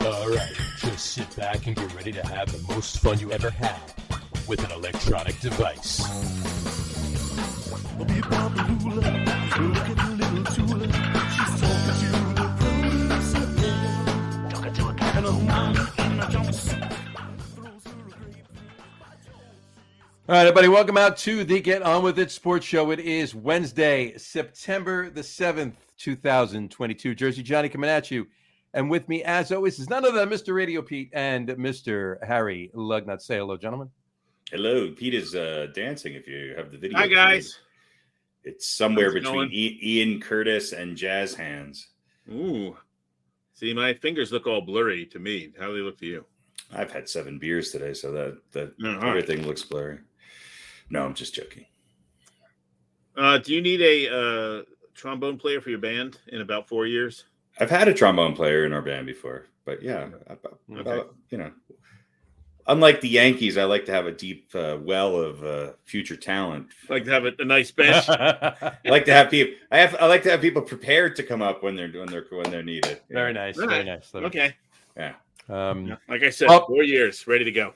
All right, just sit back and get ready to have the most fun you ever had with an electronic device. All right, everybody, welcome out to the Get On With It Sports Show. It is Wednesday, September the 7th, 2022. Jersey Johnny coming at you. And with me, as always, is none other than Mr. RadioPete and Mr. Harry Lug Nutz. Say hello, gentlemen. Hello. Pete is dancing if you have the video. Hi, guys. It's somewhere between Ian Curtis and Jazz Hands. Ooh. See, my fingers look all blurry to me. How do they look to you? I've had 7 beers today, so that everything looks blurry. No, I'm just joking. Do you need a trombone player for your band in about 4 years? I've had a trombone player in our band before, but yeah, unlike the Yankees, I like to have a deep well of future talent. Like to have a nice bench. I like to have people. I like to have people prepared to come up when they're needed. Very nice. Very nice. Okay. Yeah. Like I said, 4 years, ready to go.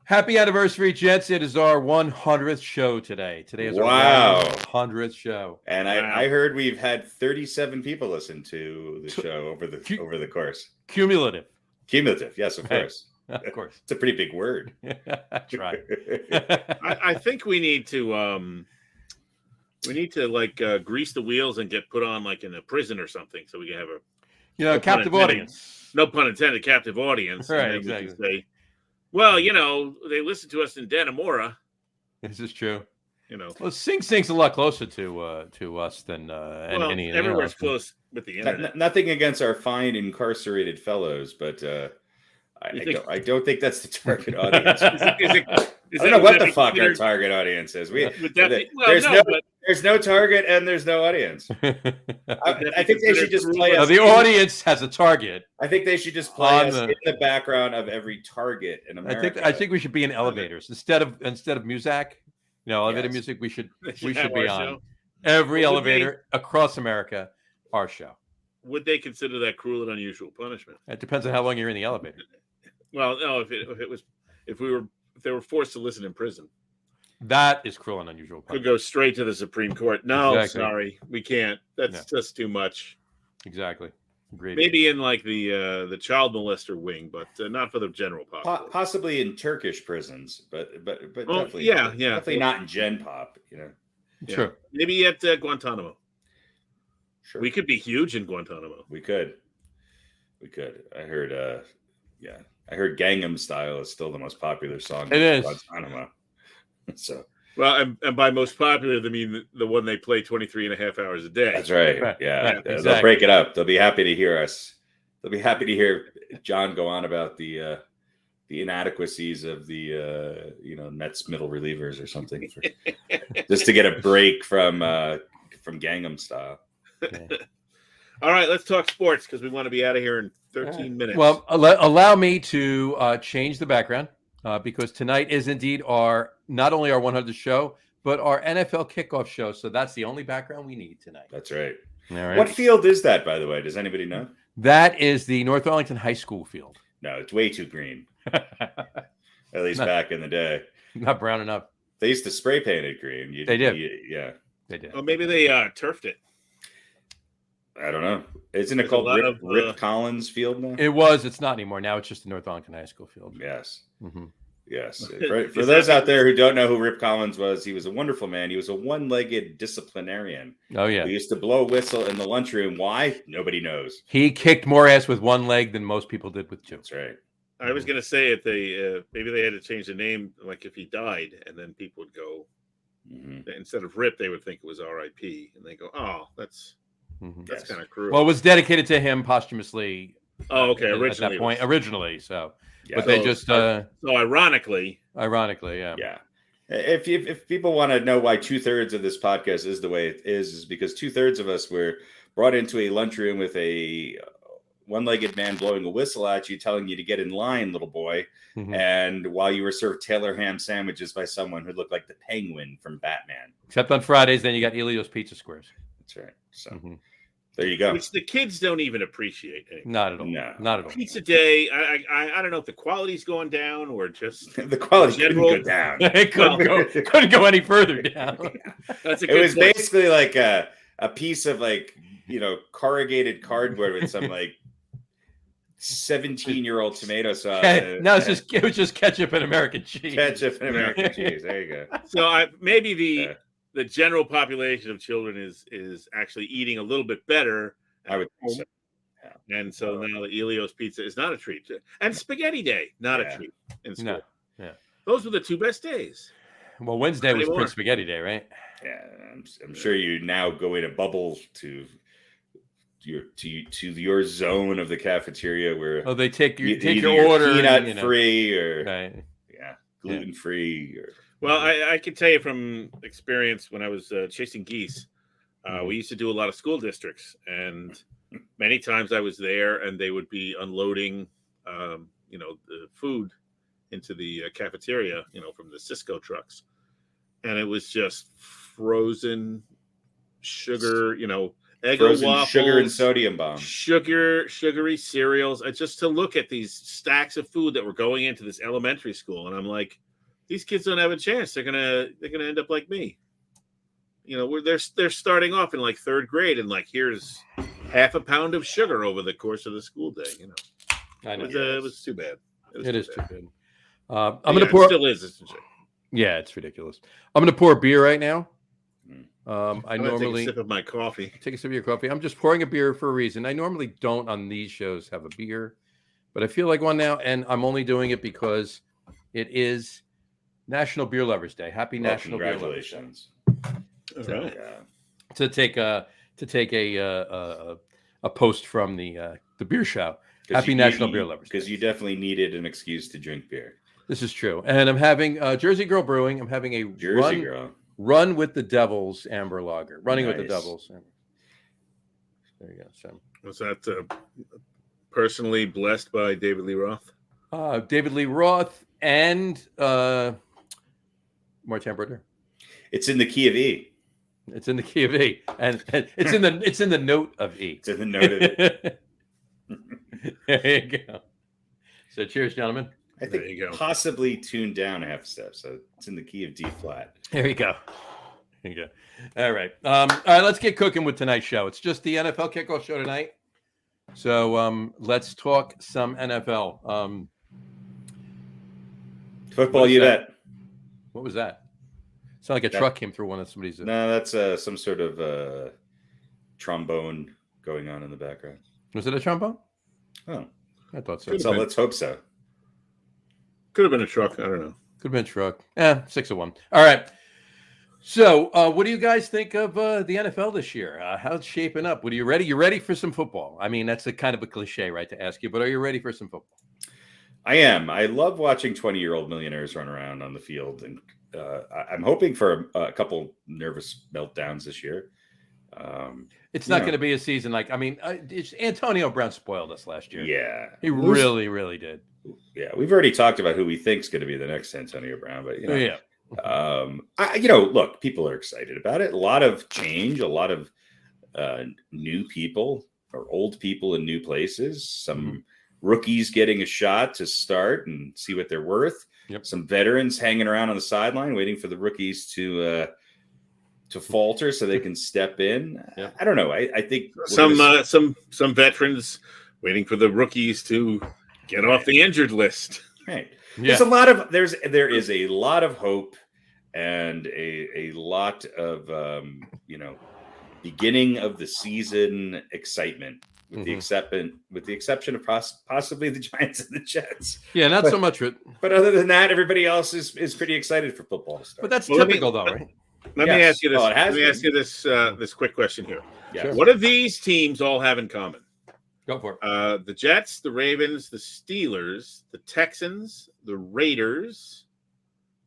Happy anniversary, Jets. It is our 100th show today. Today is our 100th show. And I heard we've had 37 people listen to the show over the course. Cumulative, yes, of course. Of course. It's a pretty big word. That's right. I think we need to grease the wheels and get put on like in a prison or something so we can have a captive audience. No pun intended, captive audience. Right, and exactly. We can say, well, they listen to us in Dannemora. This is true. Well, Sing Sing's a lot closer to us than any. Everywhere's close with the internet. Nothing against our fine incarcerated fellows, but I don't think that's the target audience. I don't know what the fuck our target audience is. There's no target and there's no audience. I think they should just play us. The audience has a target. I think they should just play us in the background of every target in America. I think we should be in elevators instead of Muzak. Elevator music. We should be on show. Every elevator across America. Our show. Would they consider that cruel and unusual punishment? It depends on how long you're in the elevator. Well, no. If they were forced to listen in prison, that is cruel and unusual punishment. Could go straight to the Supreme Court. No, exactly. Sorry, we can't. That's just too much. Exactly. Agreed. Maybe in like the child molester wing, but not for the general population. Possibly in Turkish prisons, but definitely, definitely not in Gen Pop. Sure. Maybe at Guantanamo. Sure. We could be huge in Guantanamo. We could. I heard. I heard Gangnam Style is still the most popular song. It is. Guantanamo. So. Well, and by most popular, they mean the one they play 23 and a half hours a day. That's right. Yeah. Exactly. They'll break it up. They'll be happy to hear us. They'll be happy to hear John go on about the inadequacies of the Mets middle relievers or something, just to get a break from Gangnam Style. Okay. All right, let's talk sports because we want to be out of here in 13 minutes. Well, allow me to change the background because tonight is indeed not only our 100th show, but our NFL Kickoff Show. So that's the only background we need tonight. That's right. All right. What field is that, by the way? Does anybody know? That is the North Arlington High School field. No, it's way too green. At least back in the day. Not brown enough. They used to spray paint it green. They did. Yeah. They did. Well, maybe they turfed it. I don't know. Isn't it called Rip Collins Field now? It was. It's not anymore. Now it's just the North Arlington High School field. Yes. Mm-hmm. Yes. For those out there who don't know who Rip Collins was, he was a wonderful man. He was a one-legged disciplinarian. Oh, yeah. He used to blow a whistle in the lunchroom. Why? Nobody knows. He kicked more ass with one leg than most people did with two. That's right. I was going to say if they maybe they had to change the name, like if he died, and then people would go, instead of Rip, they would think it was R.I.P. And they go, oh, that's kind of cruel. Well, it was dedicated to him posthumously. Oh, okay. Originally. So, yeah. But they just so ironically, yeah. Yeah. If people want to know why 2/3 of this podcast is the way it is because 2/3 of us were brought into a lunchroom with a one-legged man blowing a whistle at you, telling you to get in line, little boy. And while you were served Taylor ham sandwiches by someone who looked like the Penguin from Batman. Except on Fridays, then you got Elio's Pizza Squares. That's right. So There you go. Which the kids don't even appreciate anymore. Not at all. No. Not at all. Pizza Day, I don't know if the quality's going down or just The quality general- couldn't go down. It couldn't go any further down. That's a It good was point. basically like a piece of corrugated cardboard with some 17-year-old tomato sauce. No, it was just ketchup and American cheese. Ketchup and American cheese. There you go. So maybe the general population of children is actually eating a little bit better. I would think so. Yeah. And so now the Elio's pizza is not a treat. And Spaghetti Day, not a treat in school. No. Yeah. Those were the two best days. Well, Wednesday was Anymore. Prince Spaghetti Day, right? Yeah, I'm sure you now go in a bubble to your zone of the cafeteria where they take either your order, peanut free or right. gluten free. Or Well, I can tell you from experience when I was chasing geese, we used to do a lot of school districts, and many times I was there, and they would be unloading, the food into the cafeteria, from the Cisco trucks, and it was just frozen sugar, Eggo frozen waffles, sugar and sodium bombs. sugary cereals. Just to look at these stacks of food that were going into this elementary school, and I'm like, these kids don't have a chance. They're gonna end up like me. They're starting off in like third grade, and here's half a pound of sugar over the course of the school day. I know. It was too bad. It is too bad. I'm Yeah, gonna pour. It still is. Isn't it? Yeah, it's ridiculous. I'm gonna pour a beer right now. I I'm gonna normally take a sip of my coffee. take a sip of your coffee. I'm just pouring a beer for a reason. I normally don't on these shows have a beer, but I feel like one now, and I'm only doing it because it is National Beer Lovers Day. Happy National Beer Lovers Day. Congratulations. All right. Yeah. To take a post from the beer show. Happy National Beer Lovers Because Day. you definitely needed an excuse to drink beer. This is true, and I'm having Jersey Girl Brewing. I'm having a Jersey Girl. Run with the Devils Amber Lager. Running with the Nice. Devils. There you go. So, Was that personally blessed by David Lee Roth? David Lee Roth and Martin Brodeur. It's in the key of E. It's in the key of E, and it's in the note of E. It's in the note of it. There you go. So, cheers, gentlemen. I There think you go. possibly tuned down a half step. So it's in the key of D flat. There you go. There you go. All right. All right. Let's get cooking with tonight's show. It's just the NFL Kickoff Show tonight. So let's talk some NFL. Football, you bet. What was that? Sound like a truck came through one of somebody's. No, that's some sort of trombone going on in the background. Was it a trombone? Oh, I thought so. so let's hope so. Could have been a truck. I don't know. Could have been a truck. 6-1. All right. So, what do you guys think of the NFL this year? How's it shaping up? What are you ready? You ready for some football? I mean, that's a kind of a cliche, right, to ask you, but are you ready for some football? I am. I love watching 20-year-old millionaires run around on the field, and I'm hoping for a couple nervous meltdowns this year. It's not going to be a season Antonio Brown spoiled us last year. Yeah, He really, really did. Yeah, we've already talked about who we think is going to be the next Antonio Brown, but Yeah. Look, people are excited about it. A lot of change, a lot of new people or old people in new places. Some rookies getting a shot to start and see what they're worth. Yep. Some veterans hanging around on the sideline waiting for the rookies to falter so they can step in. Yep. I don't know. I think Some veterans waiting for the rookies to get off the injured list. right. Yeah. There is a lot of hope and a lot of beginning of the season excitement with the exception of possibly the Giants and the Jets. Yeah, not so much. But other than that, everybody else is pretty excited for football to start. But that's Well, typical, though, right? Let me ask you this. Oh, it has Let me been. ask you this this quick question here. Yeah. What do these teams all have in common? Go for it. The Jets, the Ravens, the Steelers, the Texans, the Raiders,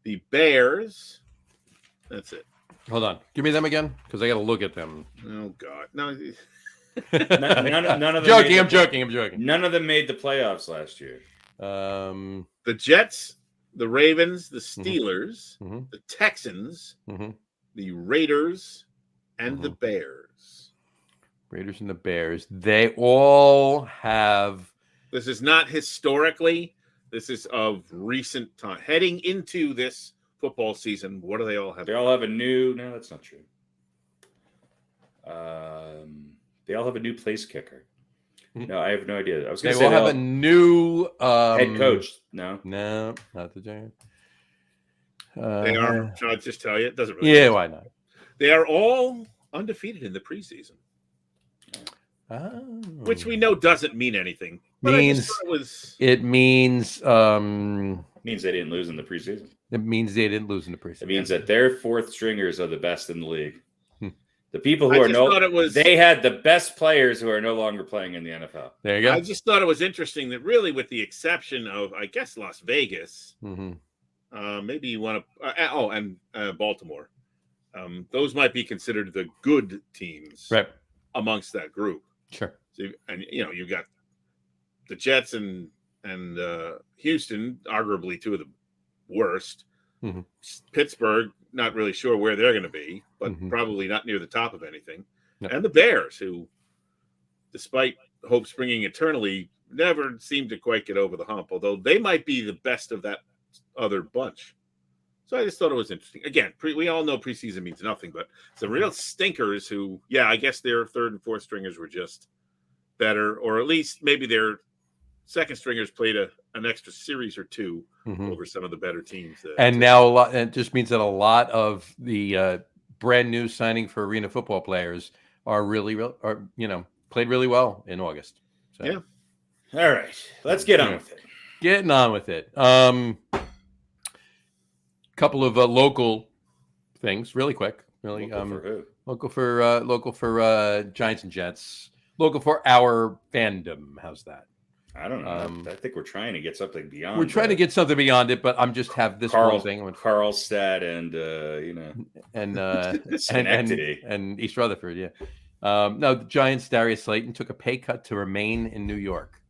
the Bears. That's it. Hold on. Give me them again, because I got to look at them. Oh God, no. None of them Joking. I'm joking. None of them made the playoffs last year. The Jets, the Ravens, the Steelers, the Texans, the Raiders, and the Bears. Raiders and the Bears. They all have. This is not historically. This is of recent time. Heading into this football season, what do they all have? They all have a new. No, that's not true. They all have a new place kicker. No, I have no idea. I was going to say they all have a new head coach. No, not the Giants. They are. Shall I just tell you? It doesn't really. Yeah, matter. why not? They are all undefeated in the preseason, which we know doesn't mean anything. But it means they didn't lose in the preseason. It means they didn't lose in the preseason. It means that their fourth stringers are the best in the league. The people who they had the best players who are no longer playing in the NFL. There you go. I just thought it was interesting that really, with the exception of, I guess, Las Vegas, maybe you want to, and Baltimore, those might be considered the good teams amongst that group. Sure. So, and you've got the Jets and Houston, arguably two of the worst. Pittsburgh, not really sure where they're going to be, but probably not near the top of anything. Yep. And the Bears, who, despite hope springing eternally, never seem to quite get over the hump, although they might be the best of that other bunch. So I just thought it was interesting. Again, we all know preseason means nothing, but some real stinkers who, I guess their third and fourth stringers were just better, or at least maybe their second stringers played an extra series or two over some of the better teams. And now it just means that a lot of the brand new signing for arena football players are played really well in August. So. Yeah. All right, let's get on with it. Getting on with it. Couple of local things, really quick. Really, local for Giants and Jets. Local for our fandom. How's that? I don't know. I think we're trying to get something beyond. We're trying to get something beyond it, but I'm just have this whole thing with Carlstadt and East Rutherford. Yeah. No, the Giants. Darius Slayton took a pay cut to remain in New York.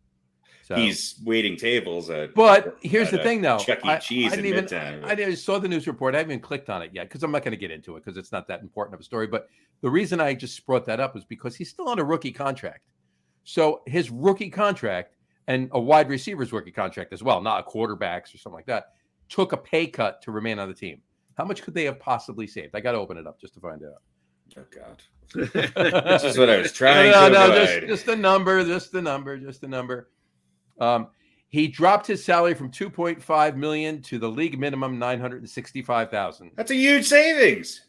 So, he's waiting tables at. But here's the thing, though. Chuck E. Cheese in Midtown. I saw the news report. I haven't even clicked on it yet because I'm not going to get into it because it's not that important of a story. But the reason I just brought that up is because he's still on a rookie contract. So his rookie contract and a wide receiver's rookie contract as well, not a quarterback's or something like that, took a pay cut to remain on the team. How much could they have possibly saved? I got to open it up just to find out. Oh, God. This is what I was trying to avoid. Just the number. He dropped his salary from $2.5 million to the league minimum $965,000. That's a huge savings.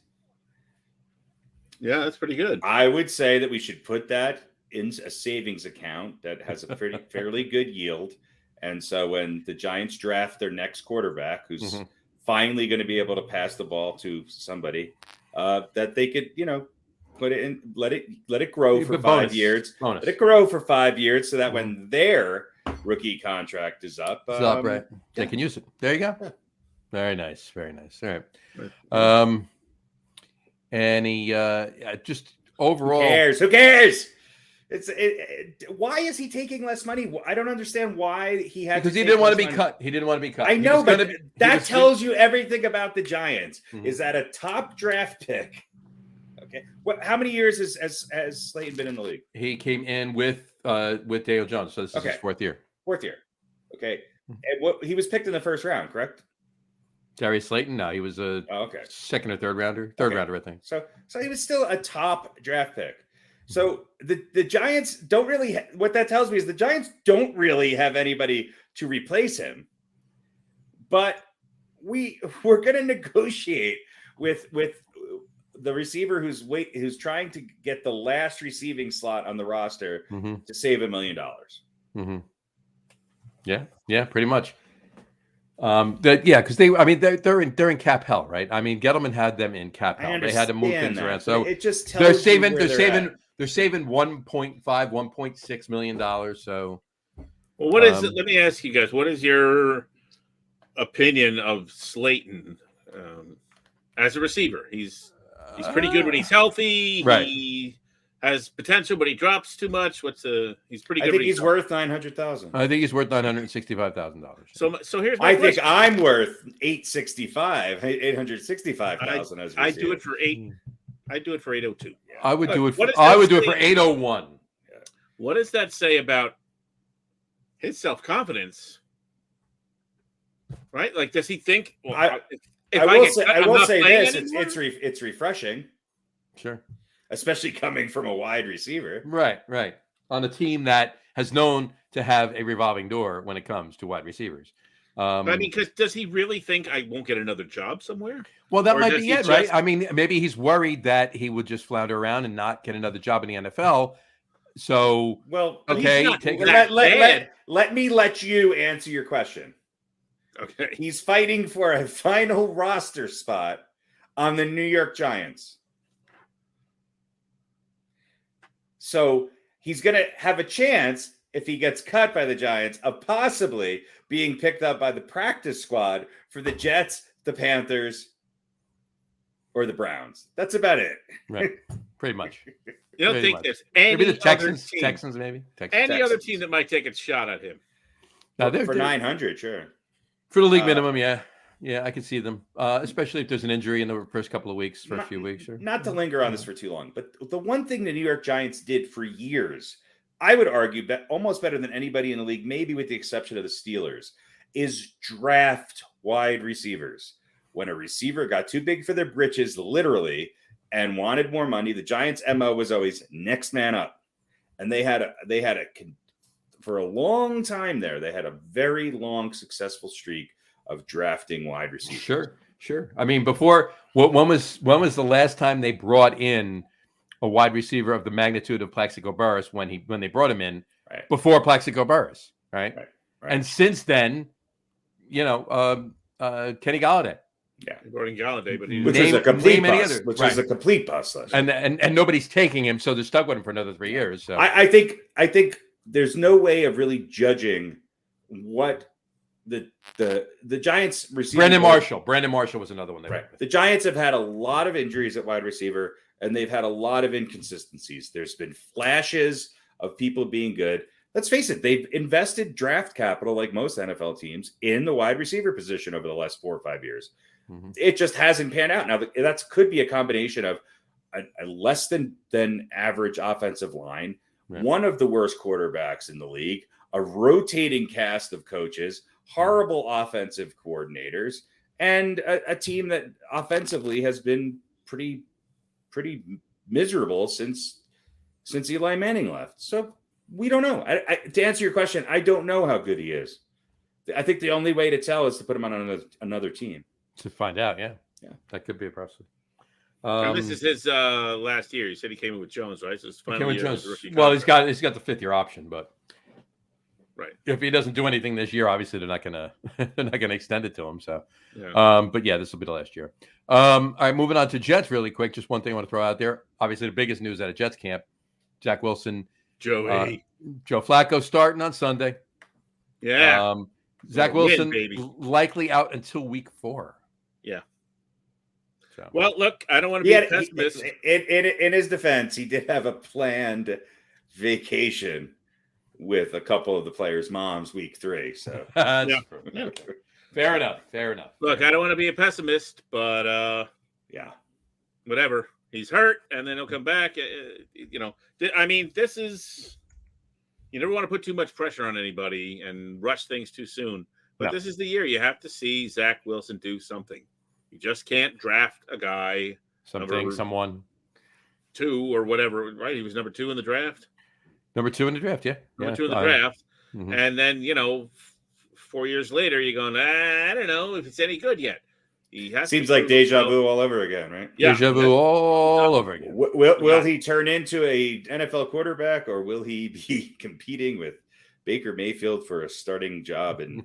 Yeah, that's pretty good. I would say that we should put that in a savings account that has a fairly good yield. And so when the Giants draft their next quarterback, who's finally going to be able to pass the ball to somebody, that they could, put it in, let it grow for 5 years. Let it grow for 5 years so that when their rookie contract is up, right? They can use it. There you go. Yeah. Very nice. All right. And he just overall. Who cares? Why is he taking less money? I don't understand why he had because he didn't want to be cut. He didn't want to be cut. I know, but that tells you everything about the Giants. Is that a top draft pick? Okay. How many years has Slayton been in the league? He came in with Dale Jones, so this is his fourth year. Okay. And he was picked in the first round, correct? Darius Slayton? No, he was a second or third rounder. Third rounder, I think. So he was still a top draft pick. So the Giants don't really. What that tells me is the Giants don't really have anybody to replace him. But we're going to negotiate with the receiver who's trying to get the last receiving slot on the roster to save $1 million. Yeah, pretty much. Because they're in cap hell, right? I mean, Gettleman had them in cap hell. They had to move things around, so it just tells they're saving $1.5, $1.6 million. So, well, what is it? Let me ask you guys: what is your opinion of Slayton as a receiver? He's pretty good when he's healthy. Right. He has potential, but he drops too much. He's pretty good. I think he's worth $900,000. I think he's worth $965,000. So here's my question. I think I'm worth $865,000 as a receiver. I do it for $8 I'd do it for 802. I would do it. What does I that would do it say- for 801. What does that say about his self-confidence? Right? Like, does he think? Well, if I will get say, cut, I I'm will not say playing this: anymore? it's refreshing, Sure. especially coming from a wide receiver. Right. On a team that has known to have a revolving door when it comes to wide receivers. But I mean, because does he really think I won't get another job somewhere? Well, that Or might does be he it, right? just- I mean, maybe he's worried that he would just flounder around and not get another job in the NFL. So, Well, But he's okay, not take that bad. let me let you answer your question. Okay. He's fighting for a final roster spot on the New York Giants. So he's going to have a chance, if he gets cut by the Giants, of possibly being picked up by the practice squad for the Jets, the Panthers, or the Browns. That's about it. right, pretty much. You don't Pretty think much. there's any Maybe the Texans. other team, Texans, maybe. Texans. any other Texans. team that might take a shot at him? No, For 900, sure. for the league minimum, yeah. Yeah, I can see them, especially if there's an injury in the first couple of weeks for a few weeks. Sure. Not to linger on this for too long, but the one thing the New York Giants did for years, I would argue, almost better than anybody in the league, maybe with the exception of the Steelers, is draft wide receivers. When a receiver got too big for their britches, literally, and wanted more money, the Giants' MO was always next man up, and they had for a long time there. They had a very long successful streak of drafting wide receivers. Sure. I mean, before when was the last time they brought in a wide receiver of the magnitude of Plaxico Burress when they brought him in? Right. Before Plaxico Burress, right? Right. And since then, Kenny Galladay. Yeah. Gordon Galladay, but he Which Name- is a complete name any bust. other- Which right. is a complete bust. last year. And nobody's taking him, so they're stuck with him for another 3 years. So I think there's no way of really judging what the Giants receiving. Brandon Marshall was another one. They Right. went with. The Giants have had a lot of injuries at wide receiver, and they've had a lot of inconsistencies. There's been flashes of people being good. Let's face it, they've invested draft capital, like most NFL teams, in the wide receiver position over the last 4 or 5 years. Mhm. It just hasn't panned out. Now, that could be a combination of a less than average offensive line, Yeah. one of the worst quarterbacks in the league, a rotating cast of coaches, horrible offensive coordinators, and a team that offensively has been pretty miserable since Eli Manning left. So we don't know. To answer your question, I don't know how good he is. I think the only way to tell is to put him on another team. To find out, yeah, that could be a process. this is his last year. You said he came in with Jones, right? So it's final Cameron year of Jones. his rookie Well, contract. he's got the 5th-year option, but Right. if he doesn't do anything this year, obviously they're not gonna extend it to him. So, Yeah. but yeah, this will be the last year. All right, moving on to Jets really quick. Just one thing I want to throw out there. Obviously, the biggest news out of Jets camp: Zach Wilson, Joey. Joe Flacco starting on Sunday. Yeah. Zach Win, Wilson baby. likely out until week 4. Yeah. So. Well, look, I don't want to be a pessimist. In his defense, he did have a planned vacation with a couple of the players' moms week 3. So That's Yeah. true. Yeah. Fair enough. Look, I don't want to be a pessimist, but yeah, whatever. He's hurt, and then he'll come back. I mean, this is. You never want to put too much pressure on anybody and rush things too soon. But No. this is the year you have to see Zach Wilson do something. You just can't draft a guy someone. 2 or whatever, right? He was number 2 in the draft. Number 2 in the draft, yeah. Number 2 in the draft. Mhm. And then, 4 years later, you're going, I don't know if it's any good yet. He has seems to like prove deja himself. vu all over again, right? Yeah. Deja vu all over again. Will he turn into a NFL quarterback, or will he be competing with Baker Mayfield for a starting job in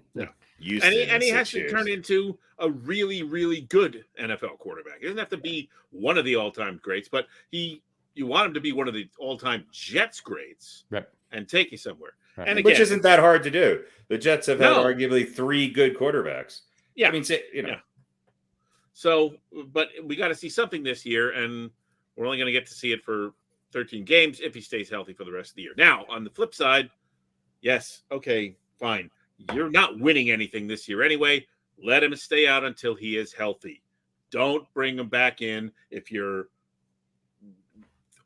Houston? And he in has 6 to years? turn into a really, really good NFL quarterback. He doesn't have to be one of the all-time greats, but you want him to be one of the all-time Jets greats, Right. and take you somewhere. Right. And again, Which isn't that hard to do. The Jets have had No. arguably 3 good quarterbacks. Yeah. I mean, Yeah. So, but we got to see something this year, and we're only going to get to see it for 13 games if he stays healthy for the rest of the year. Now, on the flip side, yes, okay, fine. You're not winning anything this year anyway. Let him stay out until he is healthy. Don't bring him back in if you're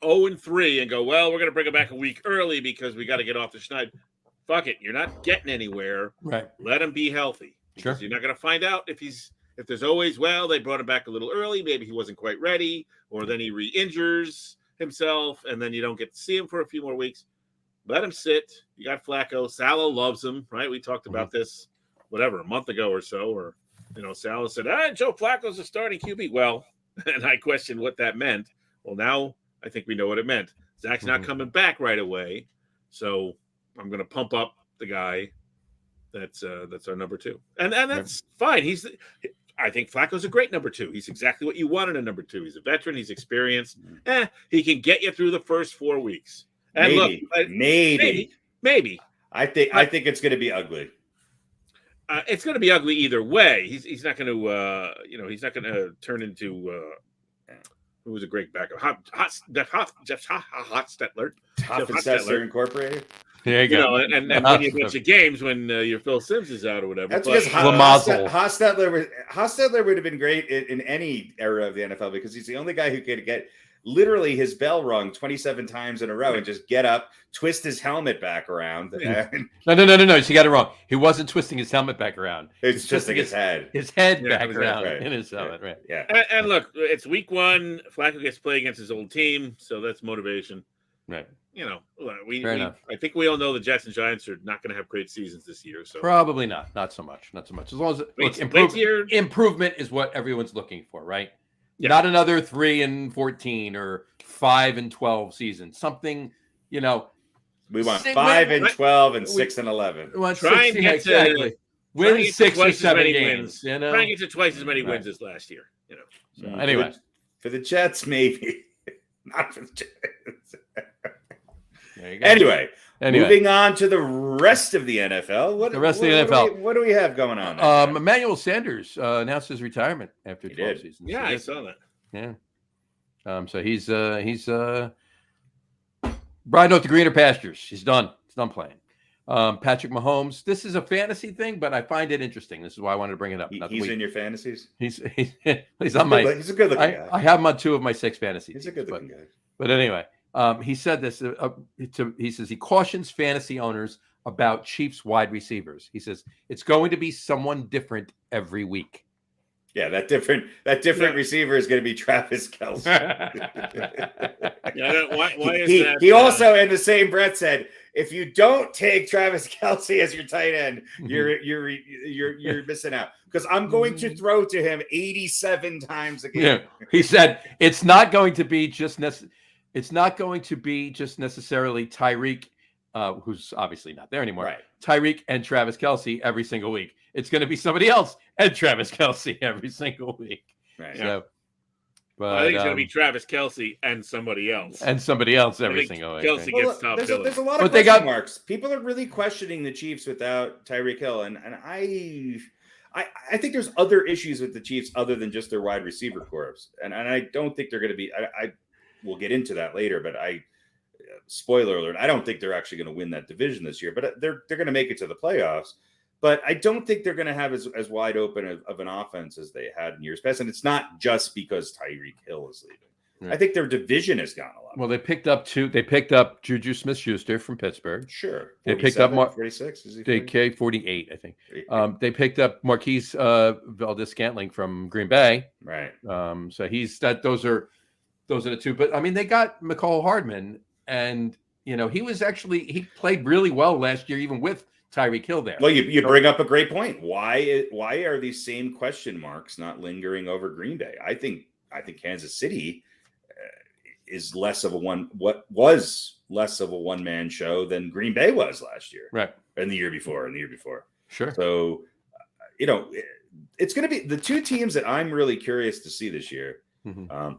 0-3 and go, well, we're going to bring him back a week early because we got to get off the schneid. Fuck it. You're not getting anywhere. Right. Let him be healthy. Sure. You're not going to find out if there's always, well, they brought him back a little early. Maybe he wasn't quite ready, or then he re-injures himself, and then you don't get to see him for a few more weeks. Let him sit. You got Flacco. Saleh loves him, right? We talked about this, a month ago or so, or, Saleh said, Joe Flacco's a starting QB. Well, and I questioned what that meant. Well, now I think we know what it meant. Zach's not coming back right away, so I'm going to pump up the guy that's our number 2. And that's fine. I think Flacco's a great number 2. He's exactly what you want in a number 2. He's a veteran. He's experienced. He can get you through the first 4 weeks. And maybe. I think it's going to be ugly. It's going to be ugly either way. He's not going to, he's not going to turn into who was a great backup? Jeff Hostetler. Hostetler Incorporated. There you go. And when you bunch of games when your Phil Simms is out or whatever. That's because Hostetler would have been great in any era of the NFL because he's the only guy who could get literally his bell rung 27 times in a row and just get up, twist his helmet back around. No. You got it wrong. He wasn't twisting his helmet back around. It's just like his head. His head back around in his helmet, right? Yeah. And look, it's week 1. Flacco gets to play against his old team, so that's motivation. Right. I think we all know the Jets and Giants are not going to have great seasons this year. So probably not. Not so much. As long as improvement is what everyone's looking for, right? Yeah. Not another 3-14 or 5-12 season. Something, we want 5-12 and 6-11. Try and get to win 6 or 7 games. Try and get to twice as many wins as last year. So anyway, for the Jets, maybe not for the Jets. Anyway, moving on to the rest of the NFL. What do we have going on? Emmanuel Sanders announced his retirement after 12 seasons. Yeah, I saw that. Yeah. So he's riding out the greener pastures. He's done. He's done playing. Patrick Mahomes. This is a fantasy thing, but I find it interesting. This is why I wanted to bring it up. He's in your fantasies. He's on my. He's a good looking guy. I have him on 2 of my 6 fantasies. He's a good looking guy. But anyway. He said this. He says he cautions fantasy owners about Chiefs wide receivers. He says it's going to be someone different every week. Yeah, that different receiver is going to be Travis Kelce. Why is that? He also, in the same breath, said, "If you don't take Travis Kelce as your tight end, you're missing out because I'm going to throw to him 87 times a game." Yeah, he said it's not going to be just necessarily Tyreek, who's obviously not there anymore. Right. Tyreek and Travis Kelce every single week. It's going to be somebody else and Travis Kelce every single week. Right. So, but I think it's going to be Travis Kelce and somebody else. And somebody else every single week. Kelce gets top billing. There's a lot of question marks. People are really questioning the Chiefs without Tyreek Hill, and I think there's other issues with the Chiefs other than just their wide receiver corps, and I don't think they're going to be. We'll get into that later, but spoiler alert, I don't think they're actually going to win that division this year, but they're going to make it to the playoffs. But I don't think they're going to have as wide open of an offense as they had in years past. And it's not just because Tyreek Hill is leaving. Right. I think their division has gone a lot. Well, they picked up Juju Smith-Schuster from Pittsburgh. Sure. They picked up 46. Is he 48, I think. They picked up Marquise Valdez-Scantling from Green Bay. Right. So those are the 2. But I mean, they got McCall Hardman, and he played really well last year, even with Tyreek Hill there. Well, you bring up a great point. Why are these same question marks not lingering over Green Bay? I think Kansas City is less of a one-man show than Green Bay was last year, right? And the year before. Sure. So, it's going to be the 2 teams that I'm really curious to see this year. Mm-hmm.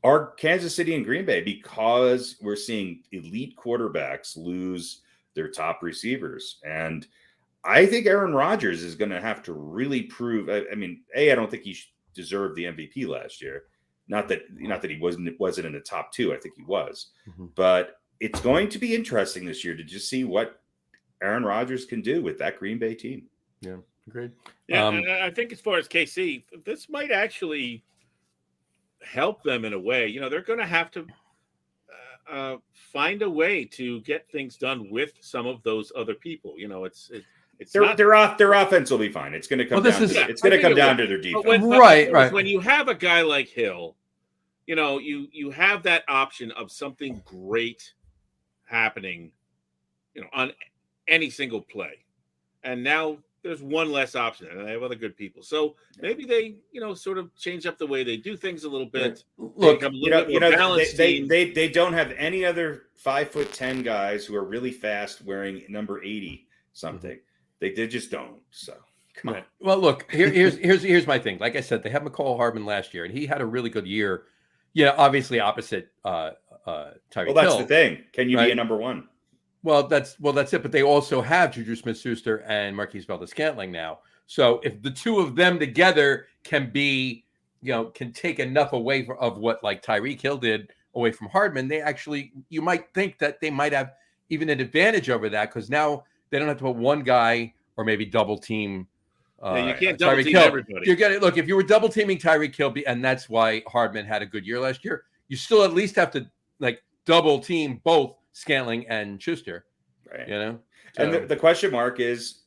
Are Kansas City and Green Bay, because we're seeing elite quarterbacks lose their top receivers. And I think Aaron Rodgers is going to have to really prove. I mean, I don't think he deserved the MVP last year. Not that he wasn't in the top 2. I think he was. Mm-hmm. But it's going to be interesting this year to just see what Aaron Rodgers can do with that Green Bay team. Yeah, agreed. Yeah, I think as far as KC, this might actually help them in a way. They're going to have to find a way to get things done with some of those other people. It's their offense will be fine. It's going to come down. It's going to come down to their defense. Right. When you have a guy like Hill, you have that option of something great happening, on any single play, and now there's one less option, and they have other good people. So maybe they, sort of change up the way they do things a little bit. Look, they don't have any other 5'10" guys who are really fast wearing number 80 something. Mm-hmm. They just don't. So come on. Well, look, here's my thing. Like I said, they had McCall Hardman last year, and he had a really good year. Yeah, obviously opposite Tyreek Hill. Well, that's the thing. Can you be a number one? Well, that's it. But they also have Juju Smith-Schuster and Marquise Valdes-Scantling now. So if the two of them together can be, can take enough away of what like Tyreek Hill did away from Hardman, you might think that they might have even an advantage over that, because now they don't have to put one guy or maybe double team. You can't double team everybody. If you were double teaming Tyreek Hill, and that's why Hardman had a good year last year, you still at least have to like double team both Scantling and Schuster, right? So, and the question mark is,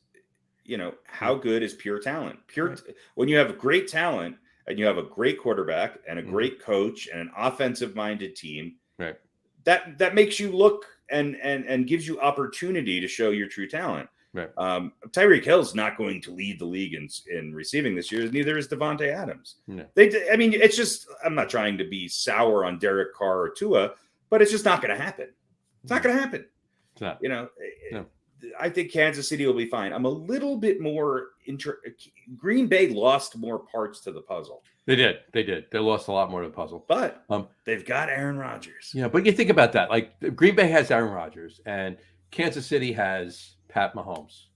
how good is pure talent? When you have great talent and you have a great quarterback and a great coach and an offensive-minded team, right? That makes you look and gives you opportunity to show your true talent. Right. Tyreek Hill's not going to lead the league in receiving this year. Neither is Devontae Adams. No. It's just, I'm not trying to be sour on Derek Carr or Tua, but it's just not going to happen. It's not going to happen. It's not. No. I think Kansas City will be fine. I'm a little bit more Green Bay lost more parts to the puzzle. They did. They lost a lot more to the puzzle. But they've got Aaron Rodgers. Yeah, but you think about that. Like Green Bay has Aaron Rodgers and Kansas City has Patrick Mahomes,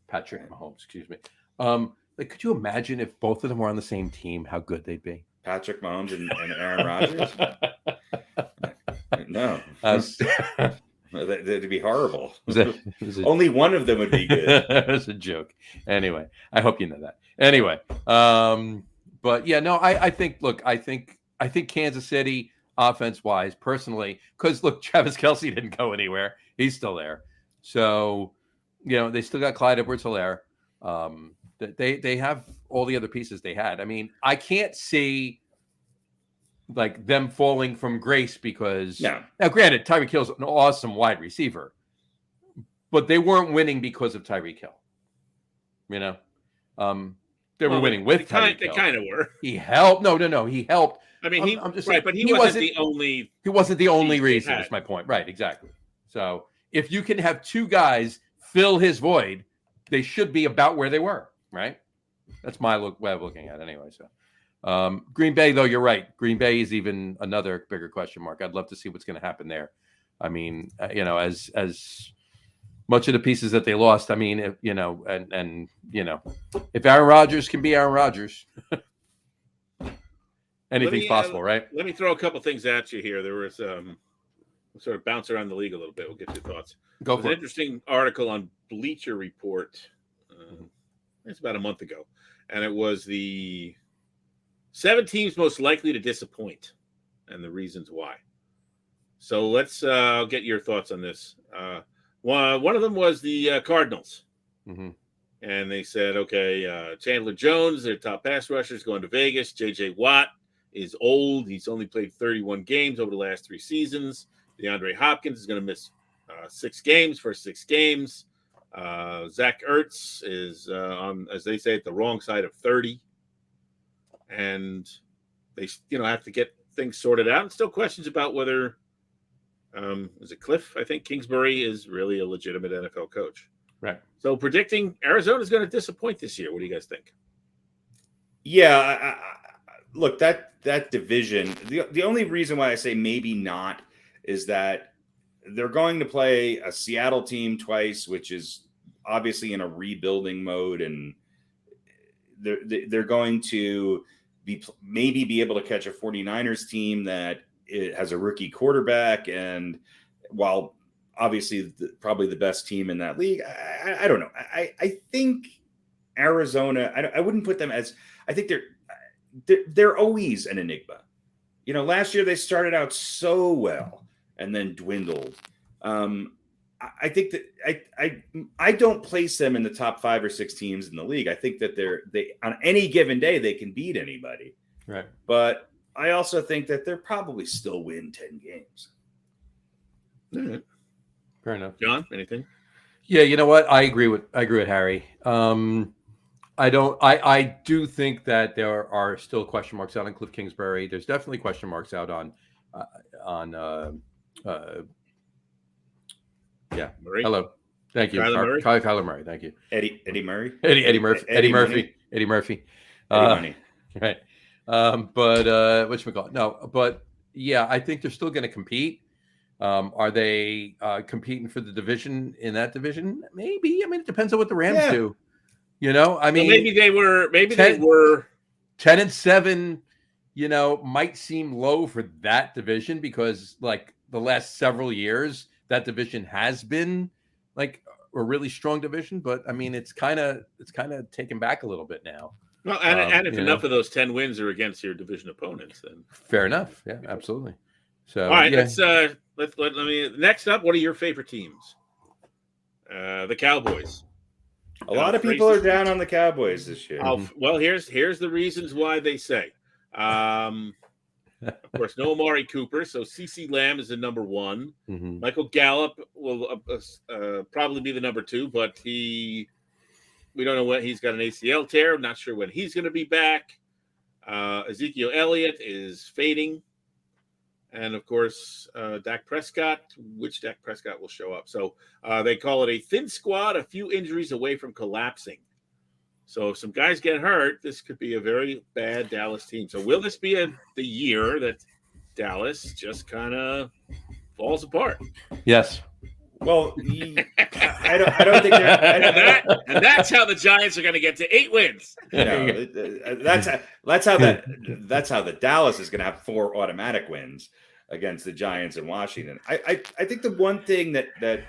excuse me. Could you imagine if both of them were on the same team, how good they'd be? Patrick Mahomes and Aaron Rodgers? No. That'd be horrible. Only one of them would be good. It's a joke. Anyway, I hope you know that. Anyway, but yeah, no, I think Kansas City offense wise, personally, because look, Travis Kelce didn't go anywhere. He's still there. So, they still got Clyde Edwards-Helaire. They have all the other pieces they had. I mean, I can't see like them falling from grace because now granted, Tyreek Hill's an awesome wide receiver, but they weren't winning because of Tyreek Hill. They were winning with Tyreek Hill. They kind of were. He helped. No, he helped. I mean, I'm just saying, but he wasn't the only. He wasn't the only reason. That's my point. Right? Exactly. So if you can have two guys fill his void, they should be about where they were. Right? That's my way of looking at it. Anyway, so. Green Bay, though, you're right. Green Bay is even another bigger question mark. I'd love to see what's going to happen there. I mean, as much of the pieces that they lost. I mean, if Aaron Rodgers can be Aaron Rodgers, anything's possible, right? Let me throw a couple things at you here. There was sort of bounce around the league a little bit. We'll get your thoughts. Go for it. An interesting article on Bleacher Report. It's about a month ago, and it was the 7 teams most likely to disappoint and the reasons why. So let's get your thoughts on this. One of them was the Cardinals. Mm-hmm. And they said, okay, Chandler Jones, their top pass rusher, is going to Vegas. J.J. Watt is old. He's only played 31 games over the last 3 seasons. DeAndre Hopkins is going to miss 6 games. Zach Ertz is, on, as they say, at the wrong side of 30. And they, have to get things sorted out. And still questions about whether, is it Cliff? I think Kingsbury is really a legitimate NFL coach. Right. So predicting Arizona is going to disappoint this year. What do you guys think? Yeah, look, that division, the only reason why I say maybe not is that they're going to play a Seattle team twice, which is obviously in a rebuilding mode, and they're going to maybe be able to catch a 49ers team that it has a rookie quarterback, and while obviously probably the best team in that league, I don't know. I think Arizona, I wouldn't put them as, I think they're always an enigma. Last year they started out so well, and then dwindled. I think that I don't place them in the top 5 or 6 teams in the league. I think that they on any given day they can beat anybody. Right. But I also think that they'll probably still win 10 games. Mm-hmm. Fair enough. John, anything? Yeah, you know what? I agree with Harry. I do think that there are still question marks out on Cliff Kingsbury. There's definitely question marks out on Murray. Hello. Thank you. Kyler Murray. Thank you. Eddie Murray. Eddie Murphy. Eddie Murphy. Eddie Money. Right. But whatchamacallit? No, but yeah, I think they're still going to compete. Are they competing for the division in that division? Maybe. I mean, it depends on what the Rams do. You know, I mean, well, maybe they were 10-7. You know, might seem low for that division because, like, the last several years, that division has been like a really strong division. But I mean, it's kind of taken back a little bit now. Well, and if enough of those 10 wins are against your division opponents, then fair enough. Yeah, absolutely. So, all right, let me next up. What are your favorite teams? The Cowboys. A lot of people are down on the Cowboys this year. Well, here's the reasons why they say. Of course, no Amari Cooper, so CeCe Lamb is the number 1. Mm-hmm. Michael Gallup will probably be the number 2, but we don't know when he's got an ACL tear. I'm not sure when he's going to be back. Ezekiel Elliott is fading. And, of course, Dak Prescott, which Dak Prescott will show up. So they call it a thin squad, a few injuries away from collapsing. So if some guys get hurt, this could be a very bad Dallas team. So will this be the year that Dallas just kind of falls apart? Yes. Well, I don't think they're. And that's how the Giants are going to get to 8 wins. That's how the Dallas is going to have 4 automatic wins against the Giants in Washington. I think the one thing that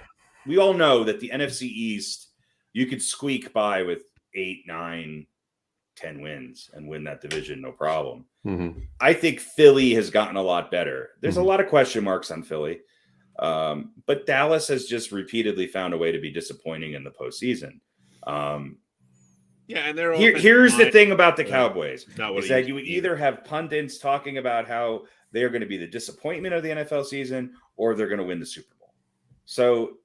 we all know that the NFC East, you could squeak by with 8, 9, 10 wins and win that division, no problem. Mm-hmm. I think Philly has gotten a lot better. There's a lot of question marks on Philly. But Dallas has just repeatedly found a way to be disappointing in the postseason. And they're here's the thing about the Cowboys is that you either have pundits talking about how they are going to be the disappointment of the NFL season or they're going to win the Super Bowl. So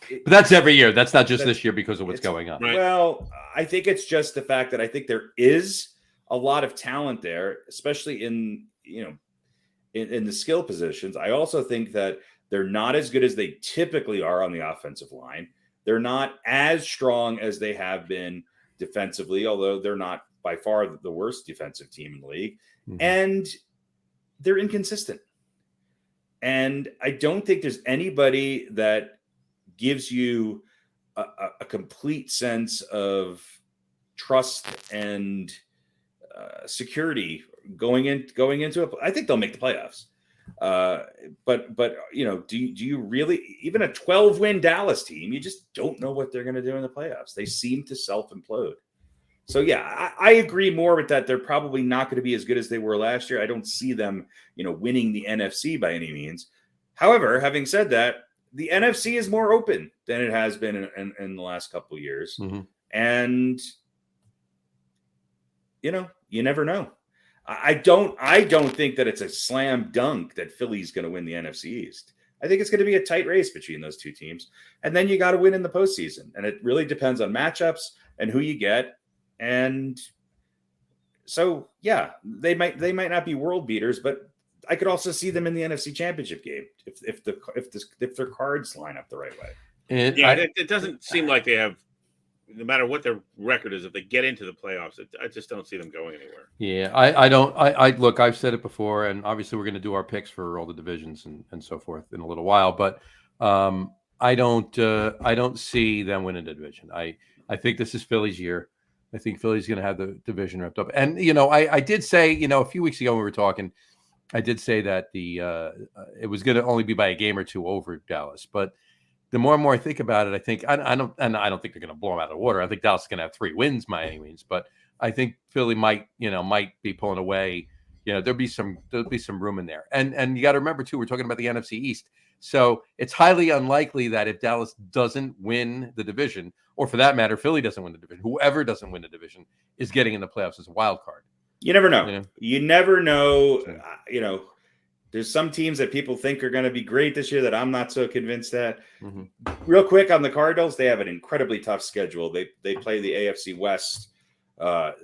but that's every year. That's not just this year because of what's going on. Right. Well, I think it's just the fact that I think there is a lot of talent there, especially in the skill positions. I also think that they're not as good as they typically are on the offensive line. They're not as strong as they have been defensively, although they're not by far the worst defensive team in the league. Mm-hmm. And they're inconsistent. And I don't think there's anybody that gives you a complete sense of trust and security going into it. I think they'll make the playoffs. But do you really, even a 12-win Dallas team, you just don't know what they're going to do in the playoffs. They seem to self-implode. So yeah, I agree more with that. They're probably not going to be as good as they were last year. I don't see them, winning the NFC by any means. However, having said that, the NFC is more open than it has been in the last couple of years. Mm-hmm. And you never know. I don't think that it's a slam dunk that Philly's going to win the NFC East. I think it's going to be a tight race between those two teams. And then you got to win in the postseason. And it really depends on matchups and who you get. And so, yeah, they might not be world beaters, but I could also see them in the NFC Championship game if their cards line up the right way. It doesn't seem like they have, no matter what their record is, if they get into the playoffs, I just don't see them going anywhere. Yeah, I don't. Look, I've said it before, and obviously we're going to do our picks for all the divisions and so forth in a little while. But I don't see them winning the division. I think this is Philly's year. I think Philly's going to have the division wrapped up. And I did say, a few weeks ago when we were talking, I did say that it was going to only be by a game or two over Dallas, but the more and more I think about it, I think I don't think they're going to blow them out of the water. I think Dallas is going to have 3 wins by any means, but I think Philly might be pulling away there'll be some room in there. And you got to remember too, we're talking about the NFC East. So it's highly unlikely that if Dallas doesn't win the division, or for that matter, Philly doesn't win the division, whoever doesn't win the division is getting in the playoffs as a wild card. You never know. You never know. There's some teams that people think are going to be great this year that I'm not so convinced that. Mm-hmm. Real quick on the Cardinals, they have an incredibly tough schedule. They play the AFC West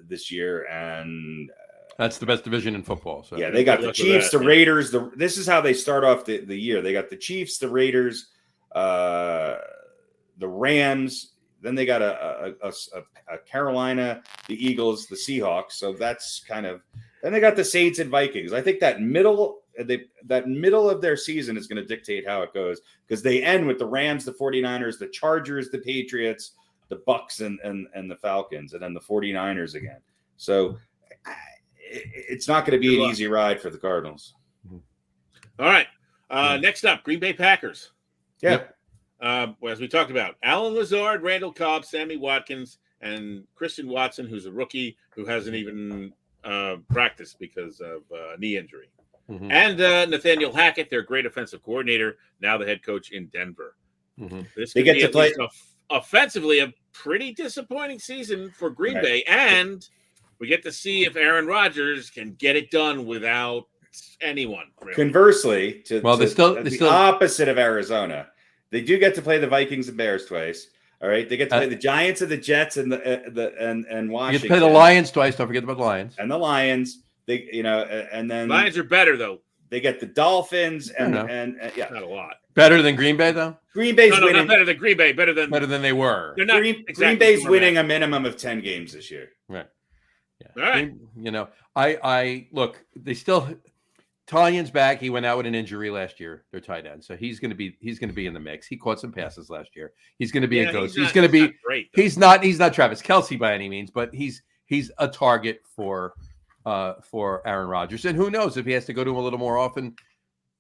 this year, and that's the best division in football. So yeah, they got the Chiefs, the Raiders. This is how they start off the year. They got the Chiefs, the Raiders, the Rams. Then they got a Carolina, the Eagles, the Seahawks. So that's kind of. Then they got the Saints and Vikings. I think that middle of their season is going to dictate how it goes, because they end with the Rams, the 49ers, the Chargers, the Patriots, the Bucks, and the Falcons, and then the 49ers again. So it's not going to be an easy ride for the Cardinals. All right. Next up, Green Bay Packers. Yeah. As we talked about, Alan Lazard, Randall Cobb, Sammy Watkins, and Christian Watson, who's a rookie who hasn't even practiced because of knee injury. Mm-hmm. And Nathaniel Hackett, their great offensive coordinator, now the head coach in Denver. Mm-hmm. They get to play offensively a pretty disappointing season for Green Bay, and we get to see if Aaron Rodgers can get it done without anyone. Really. Conversely, they're still opposite of Arizona. They do get to play the Vikings and Bears twice. All right, they get to play the Giants and the Jets and and Washington. You get to play the Lions twice. Don't forget about the Lions and the Lions. They, and then Lions are better though. They get the Dolphins and yeah, not a lot better than Green Bay though. Green Bay's winning. Not better than Green Bay. Better than they were. They're not. Green Bay's winning a minimum of 10 games this year. Right. Yeah. All right. I look. They still. Talian's back. He went out with an injury last year. Their tight end, so he's going to be in the mix. He caught some passes last year. He's going to be a ghost. He's going to be great. He's not Travis Kelce by any means, but he's a target for Aaron Rodgers. And who knows if he has to go to him a little more often.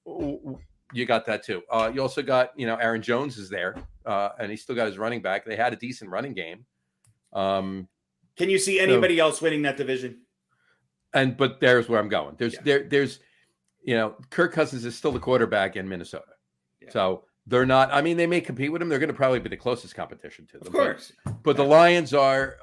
You got that too. You also got Aaron Jones is there, and he's still got his running back. They had a decent running game. Can you see anybody else winning that division? But there's where I'm going. There's Kirk Cousins is still the quarterback in Minnesota. Yeah. So they're not, they may compete with him. They're going to probably be the closest competition to them. Of course. But the Lions are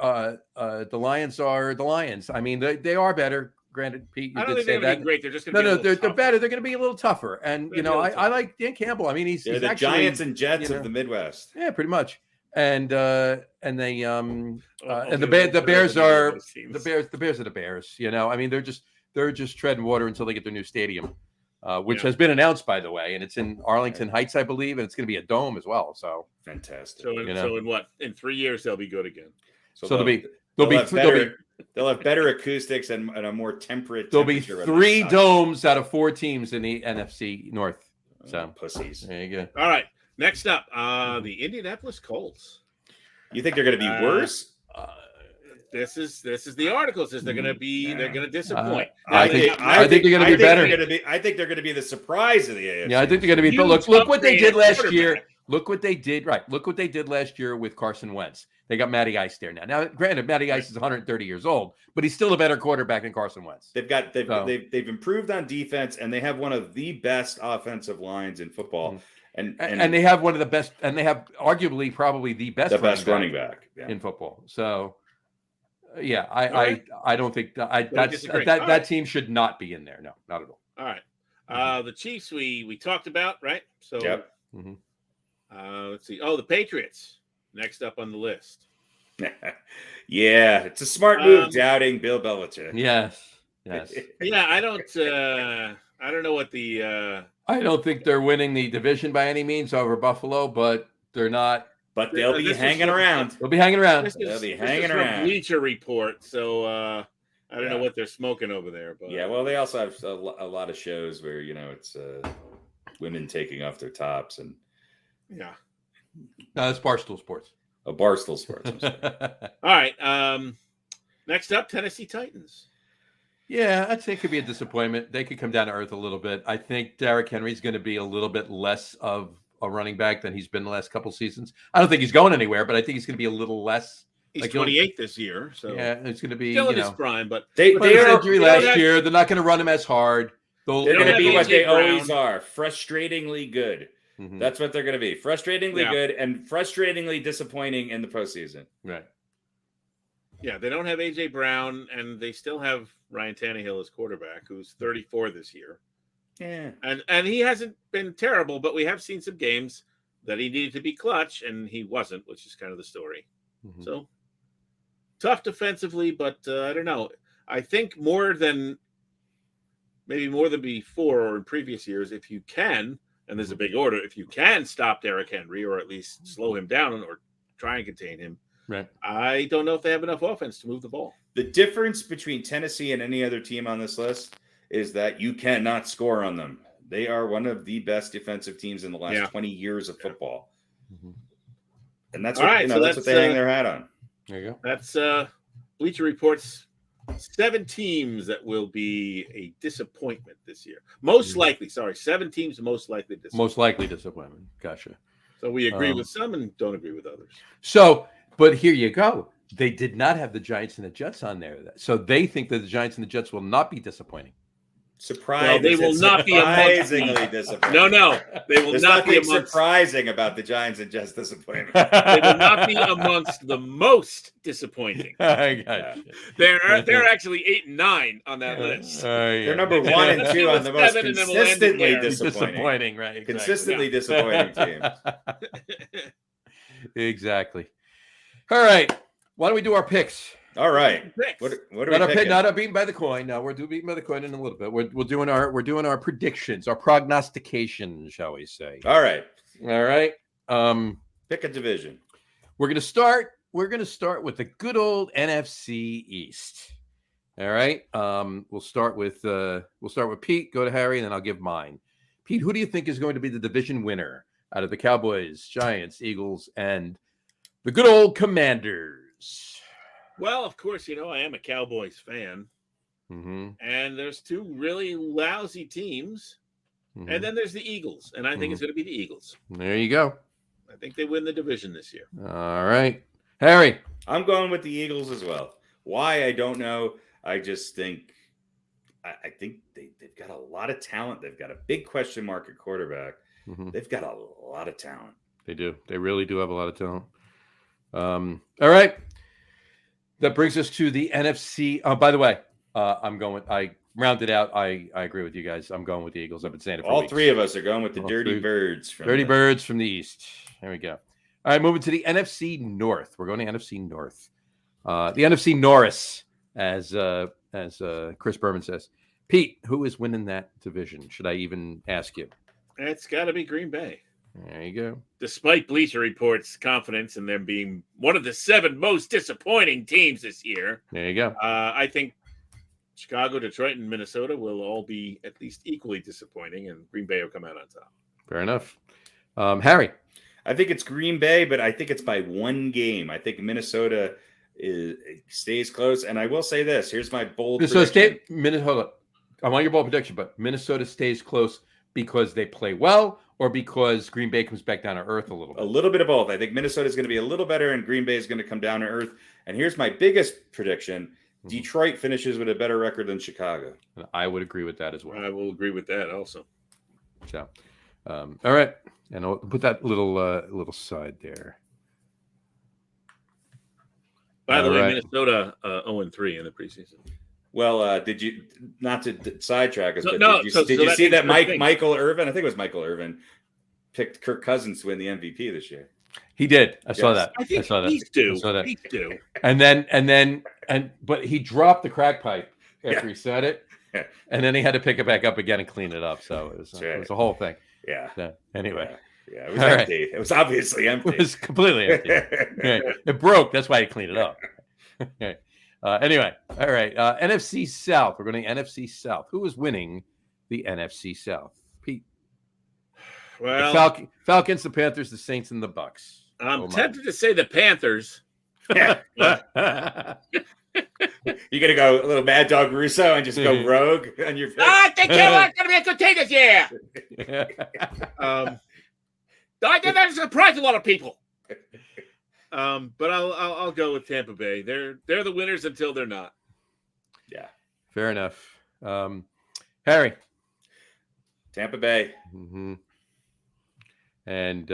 the Lions. They are better. Granted, Pete, I don't think they're going to be great. They're just going to be they're better. They're going to be a little tougher. And, I like Dan Campbell. He's the actually, Giants and Jets of the Midwest. Yeah, pretty much. And the Bears are the Bears. They're just treading water until they get their new stadium, which has been announced, by the way, and it's in Arlington Heights, I believe, and it's going to be a dome as well. So fantastic. So in 3 years they'll be good again. So they'll have better acoustics and a more temperate. There'll be 3 domes out of 4 teams in the NFC North. So pussies. There you go. All right. Next up, the Indianapolis Colts. You think they're going to be worse? This is the article says they're going to disappoint. I think they're going to be better. I think they're going to be the surprise of the AFC. Yeah, I think they're going to be. Look what they did last year. Look what they did. Right. Look what they did last year with Carson Wentz. They got Matty Ice there now. Now, granted, Matty Ice is 130 years old, but he's still a better quarterback than Carson Wentz. They've improved on defense, and they have one of the best offensive lines in football. And they have one of the best, and they have arguably probably the best running back in football. So. Yeah, I don't think that team should not be in there. No, not at all. All right. The Chiefs we talked about, right? So yep. Let's see. Oh, the Patriots next up on the list. Yeah, it's a smart move doubting Bill Belichick. Yes. Yeah, I don't know what the I don't think they're winning the division by any means over Buffalo, but they're not. But they'll be hanging around. They'll be hanging around. They'll be hanging around. Bleacher Report. So I don't know what they're smoking over there. But yeah, well, they also have a lot of shows where it's women taking off their tops and yeah. No, it's Barstool Sports. Barstool Sports. All right. Next up, Tennessee Titans. Yeah, I'd say it could be a disappointment. They could come down to earth a little bit. I think Derrick Henry's going to be a little bit less of a running back than he's been the last couple seasons. I don't think he's going anywhere, but I think he's going to be a little less He's Like, 28 this year, so yeah, it's going to be still in his prime. But They But his are injury last year. They're not going to run him as hard. they're don't going to have be what A.J. they Brown. always are, frustratingly good. Mhm. That's what they're going to be, frustratingly Yeah. good and frustratingly disappointing in the postseason. Right. Yeah, they don't have A.J. Brown, and they still have Ryan Tannehill as quarterback, who's 34 this year. Yeah. And he hasn't been terrible, but we have seen some games that he needed to be clutch, and he wasn't, which is kind of the story. Mhm. So tough defensively, but I don't know. I think more than before or in previous years, if you can, and there's a big order, if you can stop Derrick Henry or at least slow him down or try and contain him, Right. I don't know if they have enough offense to move the ball. The difference between Tennessee and any other team on this list is that you cannot score on them. They are one of the best defensive teams in the last 20 years of football. Mhm. And that's All what, right, so that's what they hang their hat on. There you go. That's Bleacher Report's 7 teams that will be a disappointment this year. Most likely, 7 teams most likely disappointment. Most likely disappointment. Gotcha. So we agree with some and don't agree with others. So, but here you go. They did not have the Giants and the Jets on there. So they think that the Giants and the Jets will not be disappointing. Surprising. They will not be surprisingly disappointing. No, they will There's not be nothing amongst. surprising about the Giants and Jets disappointment. They will not be amongst the most disappointing. I got you. They're actually 8 and 9 on that list. They're number 1 and 2 on the most 7, and then we'll end it consistently there. disappointing. Right? Exactly. Consistently disappointing teams. Exactly. All right. Why don't we do our picks? All right. Picks. What are Not we a picking? not a beaten by the coin. No, we're beaten by the coin in a little bit. We're doing our predictions, our prognostication, shall we say? All right. All right. Pick a division. We're gonna start with the good old NFC East. All right. We'll start with Pete. Go to Harry, and then I'll give mine. Pete, who do you think is going to be the division winner out of the Cowboys, Giants, Eagles, and the good old Commanders? Well, of course, I am a Cowboys fan. Mm-hmm. And there's 2 really lousy teams. Mm-hmm. And then there's the Eagles. And I think it's going to be the Eagles. There you go. I think they win the division this year. All right. Harry. I'm going with the Eagles as well. Why? I don't know. I just think I think they've got a lot of talent. They've got a big question mark at quarterback. Mm-hmm. They've got a lot of talent. They do. They really do have a lot of talent. All right. That brings us to the NFC. By the way, I rounded out. I agree with you guys. I'm going with the Eagles. I've been saying it for All weeks. 3 of us are going with the All Dirty three. Birds. Birds from the East. There we go. All right, moving to the NFC North. We're going to NFC North. The NFC Norris, as Chris Berman says. Pete, who is winning that division? Should I even ask you? It's got to be Green Bay. There you go. Despite Bleacher Report's confidence in them being one of the 7 most disappointing teams this year, There you go. I think Chicago, Detroit, and Minnesota will all be at least equally disappointing, and Green Bay will come out on top. Fair enough. Harry. I think it's Green Bay, but I think it's by 1 game. I think Minnesota stays close. And I will say this. Here's my bold prediction. Minnesota. I want your bold prediction, but Minnesota stays close because they play well or because Green Bay comes back down to earth a little bit? A little bit of both. I think Minnesota is going to be a little better and Green Bay is going to come down to earth. And here's my biggest prediction. Detroit finishes with a better record than Chicago. I would agree with that as well. I will agree with that also. So, all right. And I'll put that little side there. By the All way, right. Minnesota 0-3 in the preseason. Well, did you, not to sidetrack us, but No, did so you see that means good things. Michael Irvin, I think it was Michael Irvin, picked Kirk Cousins to win the MVP this year? He did. I saw that. I think saw that. he's due. I saw that. He's due. But he dropped the crack pipe after he said it. Yeah. And then he had to pick it back up again and clean it up. So it was a whole thing. Yeah. So, anyway. Yeah, it was All right. empty. It was obviously empty. It was completely empty. Okay. It broke. That's why he cleaned it up. Okay. Anyway, all right. NFC South. We're going to NFC South. Who is winning the NFC South? Pete. Well, The Falcons, the Panthers, the Saints, and the Bucks. I'm tempted to say the Panthers. You're gonna go a little Mad Dog Russo and just go rogue on your pick? I think Carolina's going to be a good team this year. I think that surprised a lot of people. But I'll go with Tampa Bay. They're the winners until they're not. Yeah. Fair enough. Harry. Tampa Bay. Mm-hmm. And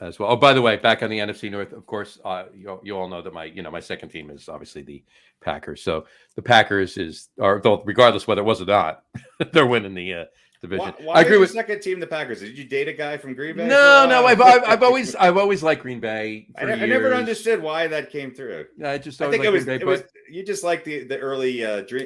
as well. Oh, by the way, back on the NFC North, of course, you all know that my second team is obviously the Packers. So the Packers regardless whether it was or not, they're winning the division. Why I agree with second team the Packers. Did you date a guy from Green Bay? No. I've always liked Green Bay. I never understood why that came through. I think it was you just like the early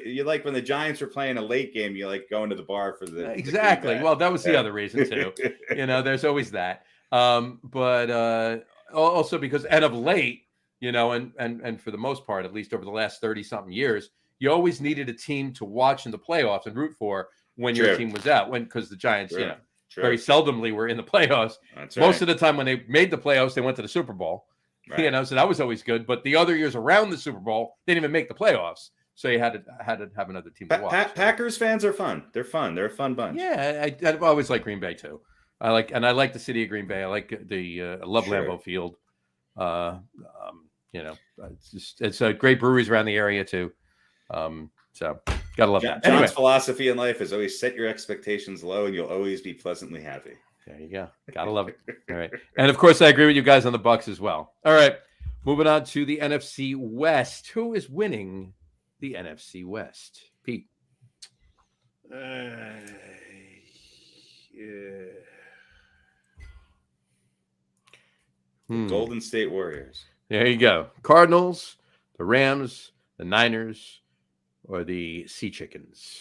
you like when the Giants were playing a late game. You like going to the bar for the exactly. The well, that was the other reason too. There's always that. But also because of late, and for the most part, at least over the last 30 something years, you always needed a team to watch in the playoffs and root for when your team was out. Because the Giants, very seldomly were in the playoffs. That's Most of the time when they made the playoffs, they went to the Super Bowl. Right. So that was always good. But the other years around the Super Bowl, they didn't even make the playoffs. So you had to have another team to watch. Packers fans are fun. They're fun. They're a fun bunch. Yeah, I've always liked Green Bay too. I like the city of Green Bay. I like I love Lambeau Field. It's a great breweries around the area too. So gotta love that. John's philosophy in life is always set your expectations low, and you'll always be pleasantly happy. There you go. Gotta love it. All right, and of course, I agree with you guys on the Bucks as well. All right, moving on to the NFC West. Who is winning the NFC West? Pete. Yeah. Golden State Warriors. There you go. Cardinals, the Rams, the Niners, or the Sea Chickens.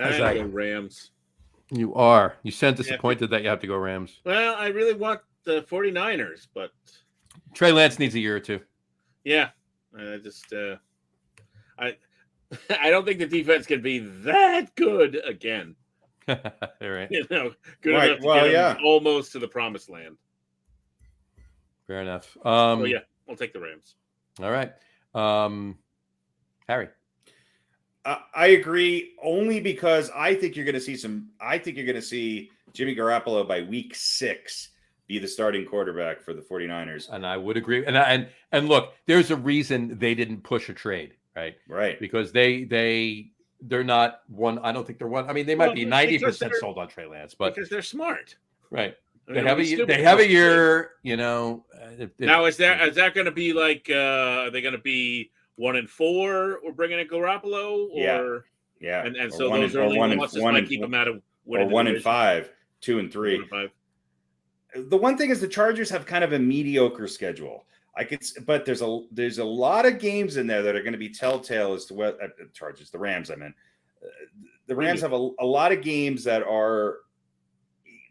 I go Rams. You are. You sound disappointed that you have to go Rams. Well, I really want the 49ers, but Trey Lance needs a year or two. Yeah. I don't think the defense can be that good again. All right. Good enough to get them almost to the promised land. Fair enough. I'll take the Rams. All right. Harry. I agree only because I think you're going to see Jimmy Garoppolo by week 6 be the starting quarterback for the 49ers. And I would agree. And look, there's a reason they didn't push a trade, right? Right. Because they're not one. I don't think they're one. I mean, they might be 90% sold on Trey Lance, but because they're smart, right? They have a year. Now is that going to be like? Are they going to be 1-4? We're bringing in Garoppolo, or and so those are only ones that might keep them out of winning. Or 1-5, 2-3. The one thing is the Chargers have kind of a mediocre schedule. But there's a lot of games in there that are going to be telltale as to what the Rams. I mean, the Rams have a lot of games that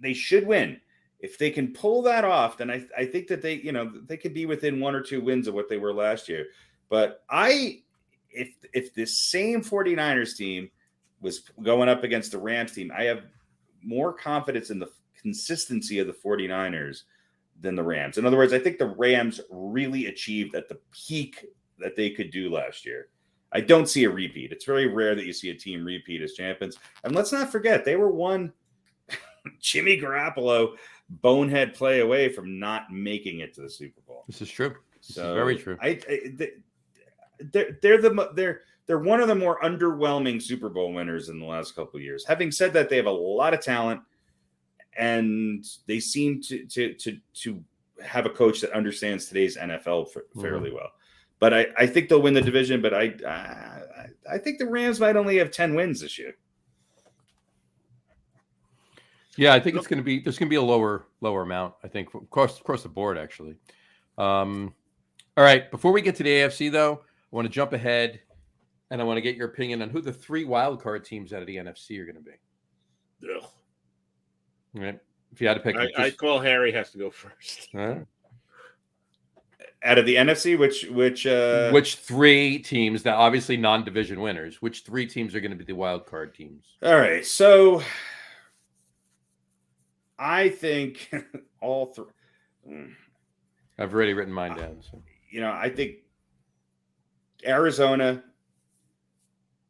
they should win. If they can pull that off, then I think that they could be within 1 or 2 wins of what they were last year. But if this same 49ers team was going up against the Rams team, I have more confidence in the consistency of the 49ers than the Rams. In other words, I think the Rams really achieved at the peak that they could do last year. I don't see a repeat. It's very rare that you see a team repeat as champions. And let's not forget, they were one Jimmy Garoppolo bonehead play away from not making it to the Super Bowl. This is true. This is very true. They're one of the more underwhelming Super Bowl winners in the last couple of years. Having said that, they have a lot of talent. And they seem to have a coach that understands today's NFL fairly well. But I think they'll win the division. But I think the Rams might only have 10 wins this year. Yeah, I think there's going to be a lower amount. I think across the board actually. All right. Before we get to the AFC though, I want to jump ahead, and I want to get your opinion on who the 3 wild card teams out of the NFC are going to be. Ugh. Right. If you had to pick, I call Harry has to go first. Right. Out of the NFC, which 3 teams that obviously non-division winners? Which 3 teams are going to be the wild card teams? All right, so I think all 3. I've already written mine down. So. I think Arizona,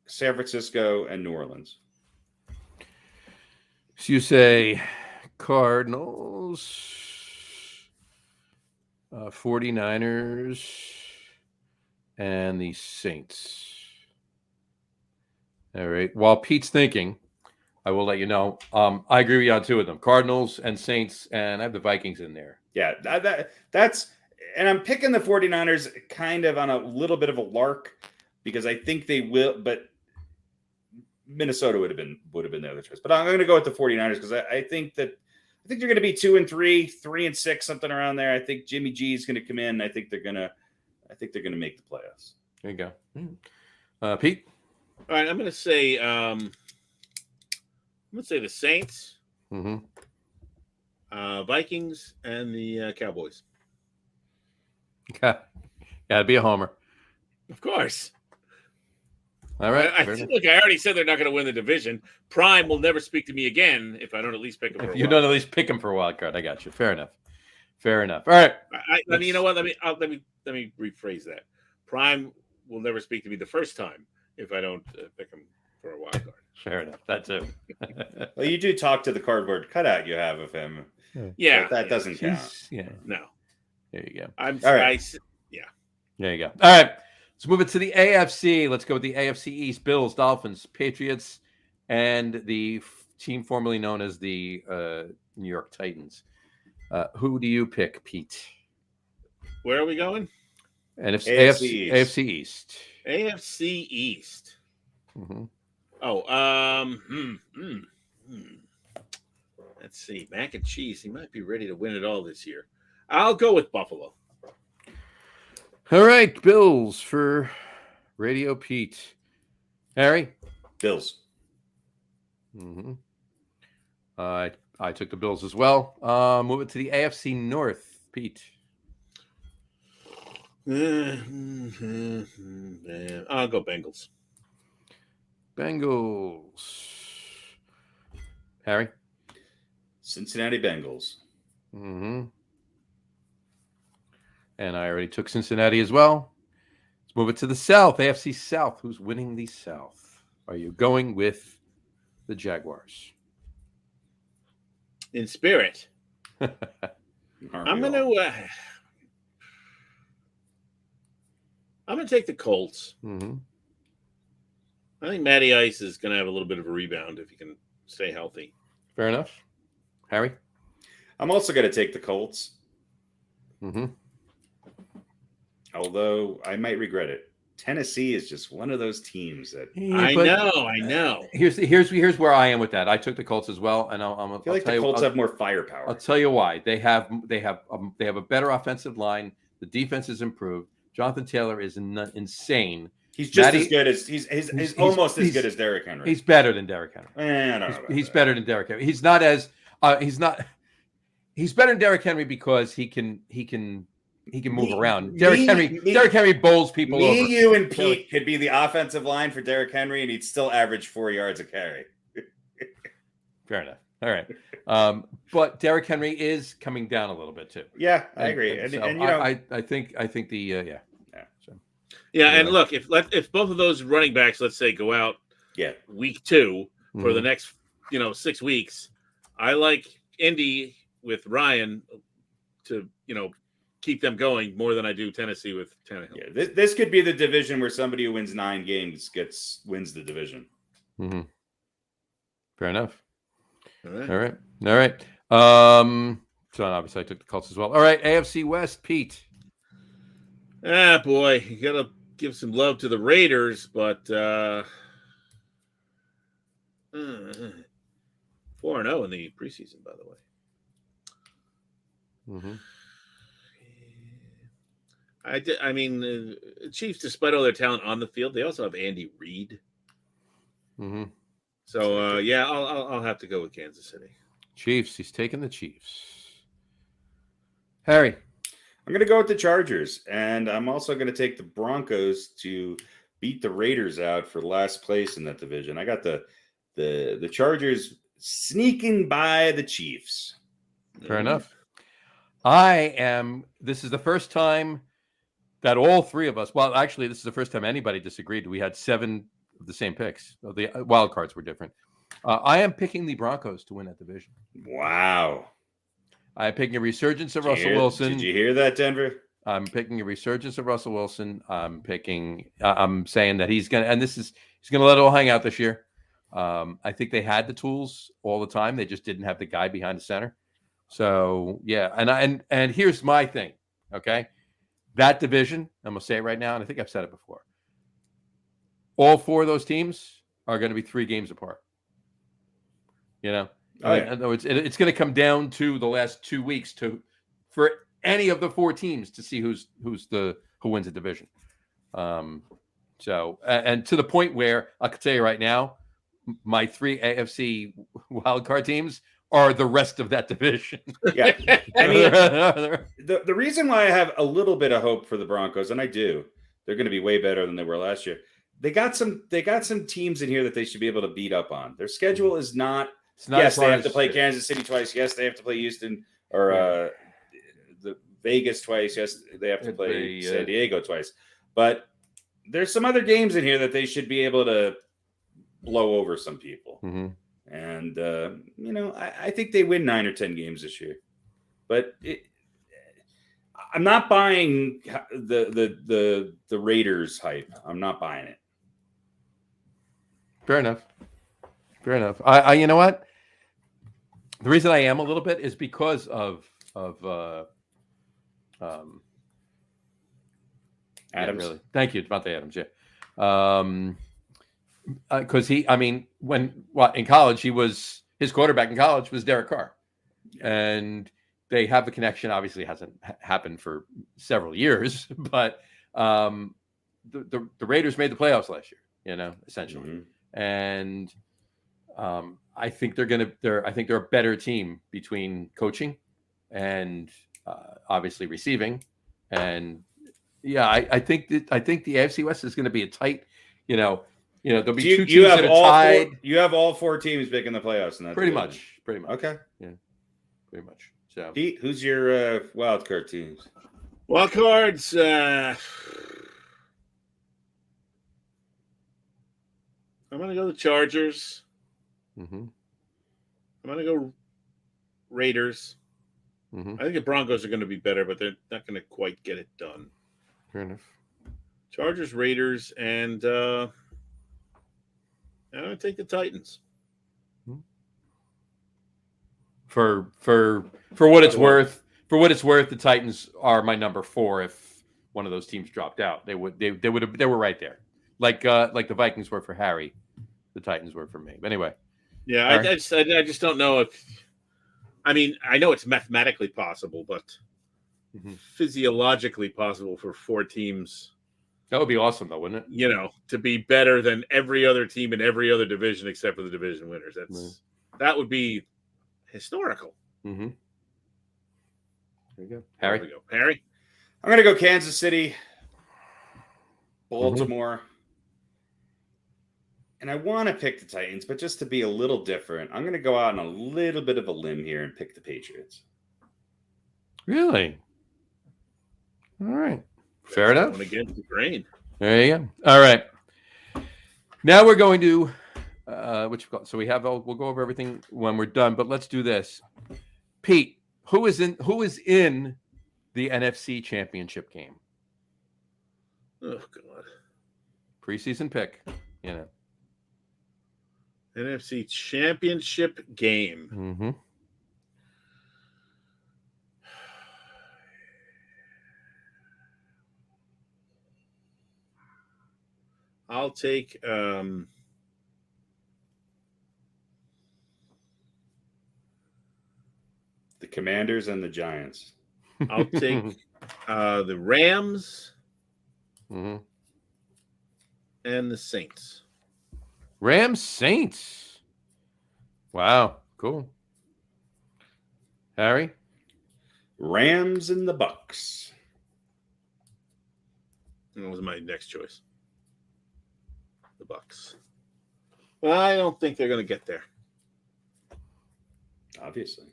San Francisco, and New Orleans. So you say Cardinals, 49ers, and the Saints. All right. While Pete's thinking, I will let you know. I agree with you on two of them: Cardinals and Saints, and I have the Vikings in there. Yeah, that's, and I'm picking the 49ers kind of on a little bit of a lark because I think they will, but Minnesota would have been the other choice. But I'm going to go with the 49ers because I think they're going to be 2-3, 3-6, something around there. I think Jimmy G is going to come in. I think they're going to make the playoffs. There you go. Pete? All right, I'm going to say the Saints, Vikings, and the Cowboys. Okay. Gotta be a homer. Of course. All right. Look, I already said they're not going to win the division. Prime will never speak to me again if I don't at least pick them for a wild card. You don't at least pick them for a wild card. I got you. Fair enough. All right. I mean, you know what? Let me rephrase that. Prime will never speak to me the first time if I don't pick him for a wild card. Fair enough. That too. Well, you do talk to the cardboard cutout you have of him. Yeah, but that doesn't count. No. There you go. All right. There you go. All right. Let's move it to the AFC. Let's go with the AFC East: Bills, Dolphins, Patriots, and the team formerly known as the New York Titans. Who do you pick, Pete? Where are we going? And if AFC AFC East. AFC East. Mm-hmm. Oh, let's see. Mac and cheese. He might be ready to win it all this year. I'll go with Buffalo. All right, Bills for Radio Pete. Harry? Bills. Mm-hmm. I took the Bills as well. Move it to the AFC North, Pete. I'll go Bengals. Bengals. Harry? Cincinnati Bengals. Mm-hmm. And I already took Cincinnati as well. Let's move it to the South, AFC South. Who's winning the South? Are you going with the Jaguars? In spirit. I'm going to take the Colts. Mm-hmm. I think Matty Ice is going to have a little bit of a rebound if he can stay healthy. Fair enough. Harry? I'm also going to take the Colts. Mm-hmm. Although I might regret it. Tennessee is just one of those teams that I know. Here's where I am with that. I took the Colts as well, and I feel like the Colts have more firepower. I'll tell you why. They have a better offensive line. The defense is improved. Jonathan Taylor is insane. He's just as good as he's almost as good as Derrick Henry. He's better than Derrick Henry. He's better than Derrick Henry. He's better than Derrick Henry because he can move around. Derrick Henry bowls people over. You and Pete could be the offensive line for Derrick Henry, and he'd still average 4 yards a carry. Fair enough. All right. But Derrick Henry is coming down a little bit too. Yeah, I agree. And I think the and look, if both of those running backs, let's say, go out week 2 for the next 6 weeks, I like Indy with Ryan to keep them going more than I do Tennessee with Tannehill. Yeah, this could be the division where somebody who wins 9 games wins the division. Mm-hmm. Fair enough. All right. So obviously I took the Colts as well. All right, AFC West, Pete. Boy, you gotta give some love to the Raiders, but 4-0 in the preseason, by the way. Mm-hmm. Chiefs, despite all their talent on the field, they also have Andy Reid. Mm-hmm. So I'll have to go with Kansas City. Chiefs. He's taking the Chiefs. Harry. I'm going to go with the Chargers, and I'm also going to take the Broncos to beat the Raiders out for last place in that division. I got the Chargers sneaking by the Chiefs. Fair enough. This is the first time that all three of us, well, actually, this is the first time anybody disagreed. We had 7 of the same picks. The wild cards were different. I am picking the Broncos to win that division. Wow. I'm picking a resurgence of Russell Did Wilson. you hear that, Denver? I'm picking a resurgence of Russell Wilson. I'm saying that he's gonna let it all hang out this year. I think they had the tools all the time. They just didn't have the guy behind the center. So yeah, and here's my thing. Okay, that division. I'm gonna say it right now, and I think I've said it before. All four of those teams are going to be 3 games apart. In other words, it's going to come down to the last 2 weeks for any of the 4 teams to see who wins the division. So and to the point where I could tell you right now, my 3 AFC wildcard teams are the rest of that division. Yeah, I mean, the reason why I have a little bit of hope for the Broncos, and I do, they're going to be way better than they were last year. They got some teams in here that they should be able to beat up on. Their schedule is not. Yes, they have to play Kansas City twice. Yes, they have to play Houston or the Vegas twice. Yes, they have to play San Diego twice. But there's some other games in here that they should be able to blow over some people. Mm-hmm. And I think they win 9 or 10 games this year. But I'm not buying the Raiders hype. I'm not buying it. Fair enough. I you know what? The reason I am a little bit is because of Adams. Yeah, really. Thank you, Devontae Adams. Yeah. Because in college his quarterback in college was Derek Carr, and they have the connection. Obviously, hasn't happened for several years, but the Raiders made the playoffs last year. Essentially. Mm-hmm. And I think they're a better team between coaching and obviously receiving. And yeah, I think the AFC West is going to be a tight. There'll be 2 teams that are tied. You have all 4 teams making the playoffs in that. Pretty much. Okay. Yeah. Pretty much. So, Pete, who's your wild card teams? Wild cards. I'm going to go the Chargers. Mm-hmm. I'm going to go Raiders. Mm-hmm. I think the Broncos are going to be better, but they're not going to quite get it done. Fair enough. Chargers, Raiders, and I'm going to take the Titans. For what it's worth, the Titans are my number 4. If one of those teams dropped out, they were right there. Like the Vikings were for Harry, the Titans were for me. But anyway, yeah, I just don't know if. I mean, I know it's mathematically possible, but physiologically possible for 4 teams. That would be awesome, though, wouldn't it? To be better than every other team in every other division except for the division winners. That would be historical. Mm-hmm. There you go, Harry. There we go, Harry. I'm going to go Kansas City, Baltimore. Mm-hmm. And I want to pick the Titans, but just to be a little different, I'm going to go out on a little bit of a limb here and pick the Patriots. Really? All right. Fair enough. Going against the grain. There you go. All right. Now we're going to so we'll go over everything when we're done, but let's do this. Pete, who is in the NFC Championship game? Oh God. Preseason pick, NFC Championship game. Mm-hmm. I'll take the Commanders and the Giants. I'll take the Rams mm-hmm. and the Saints. Rams Saints. Wow, cool. Harry? Rams and the Bucks. That was my next choice. The Bucks. Well, I don't think they're going to get there. Obviously.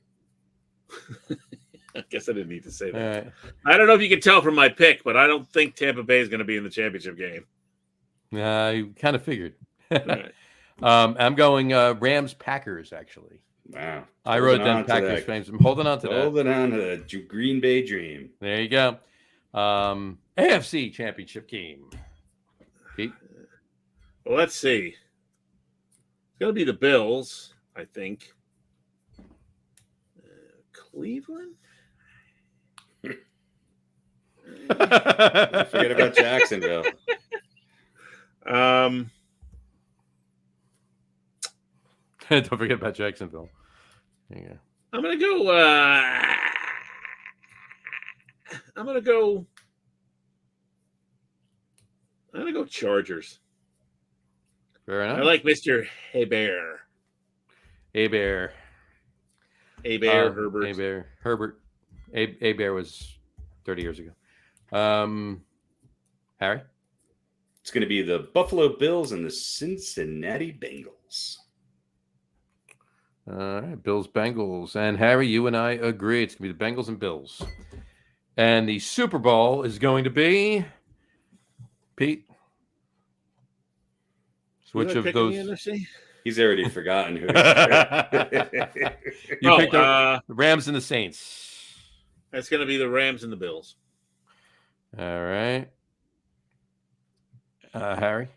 I guess I didn't need to say that. All right. I don't know if you can tell from my pick, but I don't think Tampa Bay is going to be in the championship game. You kind of figured. Right. I'm going Rams Packers, actually. Wow. I wrote down Packers fans. I'm holding on to that. Holding on to the Green Bay dream. There you go. AFC Championship game. Pete? Well, let's see. It's going to be the Bills, I think. Cleveland? Forget about Jacksonville. Don't forget about Jacksonville. There you go. I'm gonna go Chargers. Fair enough. I like Mr. Hebert. Herbert. Herbert. Hebert was 30 years ago. Harry? It's going to be the Buffalo Bills and the Cincinnati Bengals. All right, Bills, Bengals. And Harry, you and I agree. It's going to be the Bengals and Bills. And the Super Bowl is going to be, Pete? Which of those? He's already forgotten who. You picked the Rams and the Saints. That's going to be the Rams and the Bills. All right. Harry?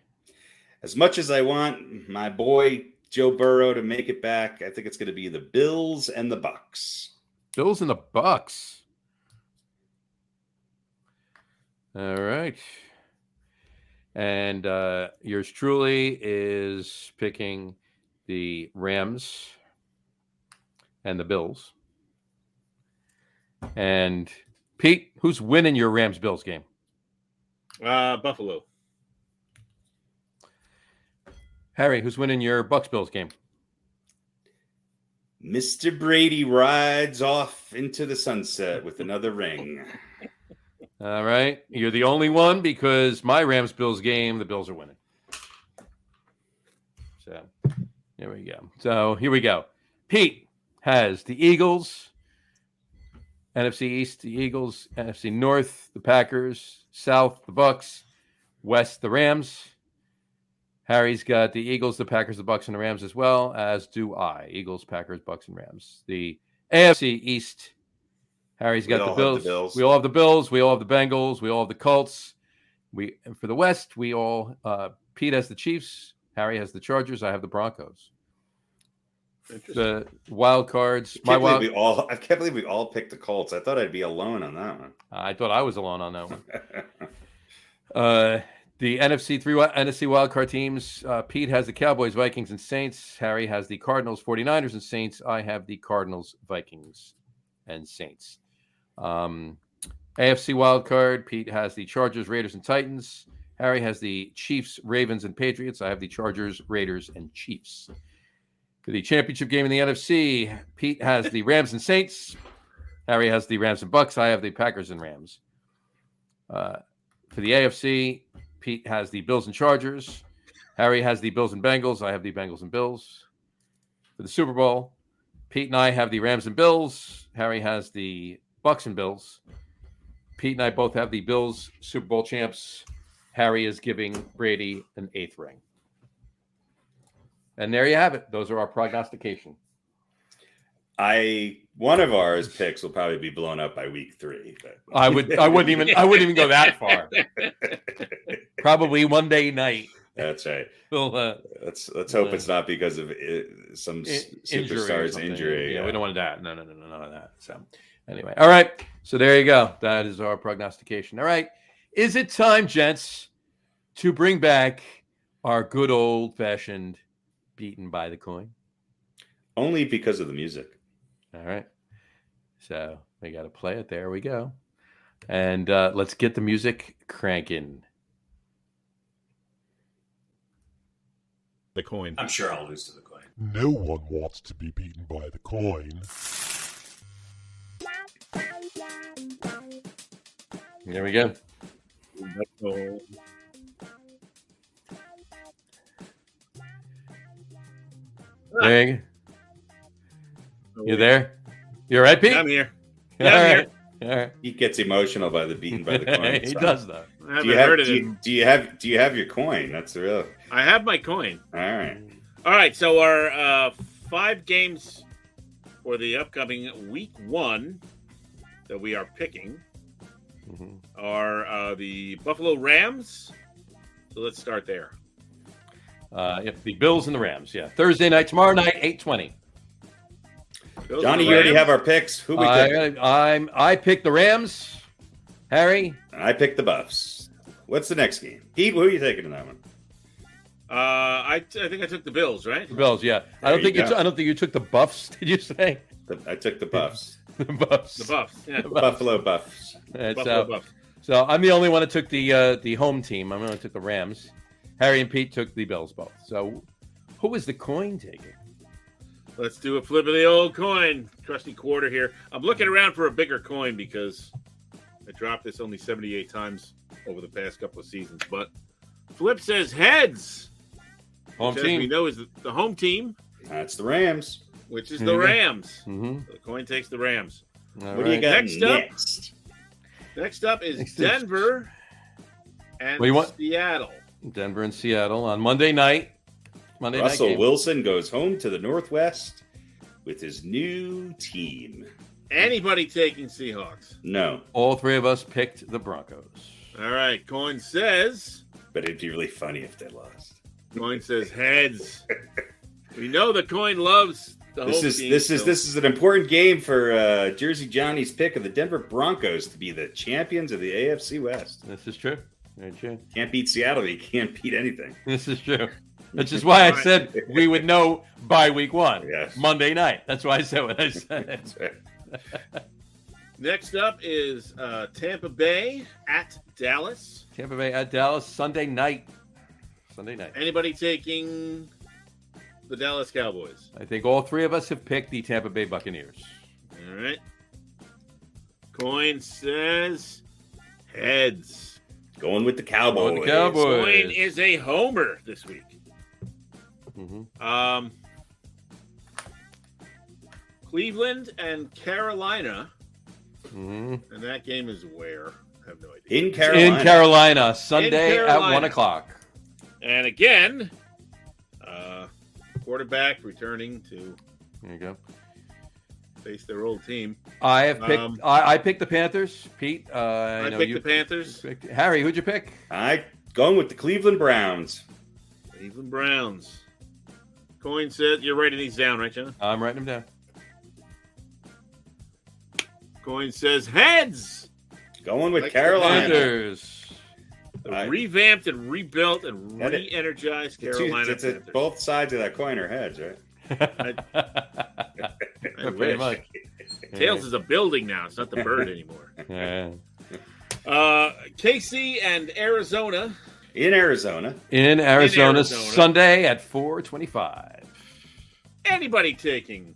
As much as I want my boy Joe Burrow to make it back, I think it's going to be the Bills and the Bucks. Bills and the Bucks. All right. And yours truly is picking the Rams and the Bills. And Pete, who's winning your Rams-Bills game? Buffalo. Harry, who's winning your Bucks-Bills game? Mr. Brady rides off into the sunset with another ring. All right. You're the only one because my Rams-Bills game, the Bills are winning. So, here we go. Pete has the Eagles, NFC East, the Eagles, NFC North, the Packers, South, the Bucks, West, the Rams. Harry's got the Eagles, the Packers, the Bucks, and the Rams as well, as do I. Eagles, Packers, Bucks, and Rams. The AFC East, Harry's got the Bills. We all have the Bills. We all have the Bengals. We all have the Colts. And for the West, we all Pete has the Chiefs. Harry has the Chargers. I have the Broncos. The wild cards. I can't believe we all picked the Colts. I thought I'd be alone on that one. I thought I was alone on that one. The NFC wildcard teams, Pete has the Cowboys, Vikings, and Saints. Harry has the Cardinals, 49ers, and Saints. I have the Cardinals, Vikings, and Saints. AFC wildcard, Pete has the Chargers, Raiders, and Titans. Harry has the Chiefs, Ravens, and Patriots. I have the Chargers, Raiders, and Chiefs. For the championship game in the NFC, Pete has the Rams and Saints. Harry has the Rams and Bucks. I have the Packers and Rams. For the AFC, Pete has the Bills and Chargers. Harry has the Bills and Bengals. I have the Bengals and Bills. For the Super Bowl, Pete and I have the Rams and Bills. Harry has the Bucks and Bills. Pete and I both have the Bills Super Bowl champs. Harry is giving Brady an 8th ring. And there you have it. Those are our prognostication. One of ours picks will probably be blown up by week 3. But. I wouldn't even go that far. Probably Monday night. That's right. We'll, let's hope it's not because of some superstar's injury. Yeah, we don't want that. No, none of that. So anyway, all right. So there you go. That is our prognostication. All right. Is it time, gents, to bring back our good old-fashioned beaten by the coin? Only because of the music. All right. So we got to play it. There we go. And let's get the music cranking. The coin. I'm sure I'll lose to the coin. No one wants to be beaten by the coin. There we go. There you go. You there? You all right, Pete? I'm here. Yeah, I'm here. All right. He gets emotional by the beaten by the coin. He does, though. Do you have your coin? That's the real. I have my coin. All right. All right, so our 5 games for the upcoming week 1 that we are picking are the Buffalo Rams. So let's start there. The Bills and the Rams. Yeah, Thursday night, tomorrow night, 8:20. Johnny, you already have our picks. Who we pick? I picked the Rams. Harry, And I picked the Buffs. What's the next game? Pete, who are you taking in that one? I think I took the Bills, right? the Bills. Yeah, I don't think you took the Buffs. Did you say I took the Buffs. the Buffs? The Buffs. Yeah. Buffalo Buffs. Buffalo Buffs. So I'm the only one that took the home team. I'm the only one that took the Rams. Harry and Pete took the Bills both. So who is the coin taking? Let's do a flip of the old coin. Trusty quarter here. I'm looking around for a bigger coin because I dropped this only 78 times over the past couple of seasons. But flip says heads. Home which, team. as we know, is the home team, That's the Rams. which is the Rams. Mm-hmm. So the coin takes the Rams. What do you got next? Next up is Denver and Seattle. Denver and Seattle on Monday night. Russell night game. Wilson goes home to the Northwest with his new team. Anybody taking Seahawks? No, All 3 of us picked the Broncos. All right. Coin says. but it'd be really funny if they lost. Coin says heads. We know the coin loves the home team. This is an important game for Jersey Johnny's pick of the Denver Broncos to be the champions of the AFC West. This is true. Very true. Can't beat Seattle. You can't beat anything. This is true. Which is why I said we would know by week 1, Yes. Monday night. That's why I said what I said. That's right. Next up is Tampa Bay at Dallas. Tampa Bay at Dallas, Sunday night. Anybody taking the Dallas Cowboys? I think all 3 of us have picked the Tampa Bay Buccaneers. All right. Coin says heads. Going with the Cowboys. Going with the Cowboys. Coin is a homer this week. Mm-hmm. Cleveland and Carolina. Mm-hmm. And that game is where? I have no idea. In Carolina. In Carolina, Sunday Carolina. at 1 o'clock. And again, quarterback returning to There you go. face their old team. I have picked. I picked the Panthers. Pete, I picked the Panthers. Harry, who'd you pick? Going with the Cleveland Browns. Cleveland Browns. Coin said you're writing these down, right, John? I'm writing them down. Coin says heads. Going with Like Carolina. Panthers. The revamped and rebuilt and re-energized Carolina It's Panthers. both sides of that coin are heads, right? I Pretty wish. much. Tails is a building now. It's not the bird anymore. Yeah. KC and Arizona. In Arizona. In Arizona, Arizona. Sunday at 4:25. Anybody taking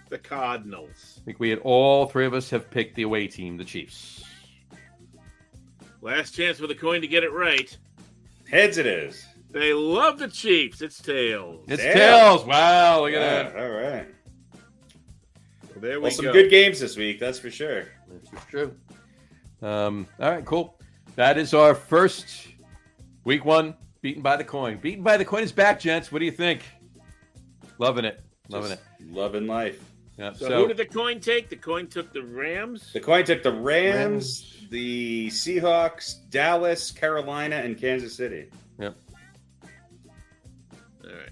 the Cardinals? I think we had all 3 of us have picked the away team, the Chiefs. Last chance for the coin to get it right. Heads it is. They love the Chiefs. It's tails. It's Tails. tails. Wow, look at that. All right. So there we Well, some go. good games this week, that's for sure. This is true. All right, cool. That is our first week 1 beaten by the coin. Beaten by the coin is back, gents. What do you think? Loving it. Loving it. Loving life. Yeah, So who did the coin take? The coin took the Rams. The coin took the Rams, the Seahawks, Dallas, Carolina, and Kansas City. Yep. All right.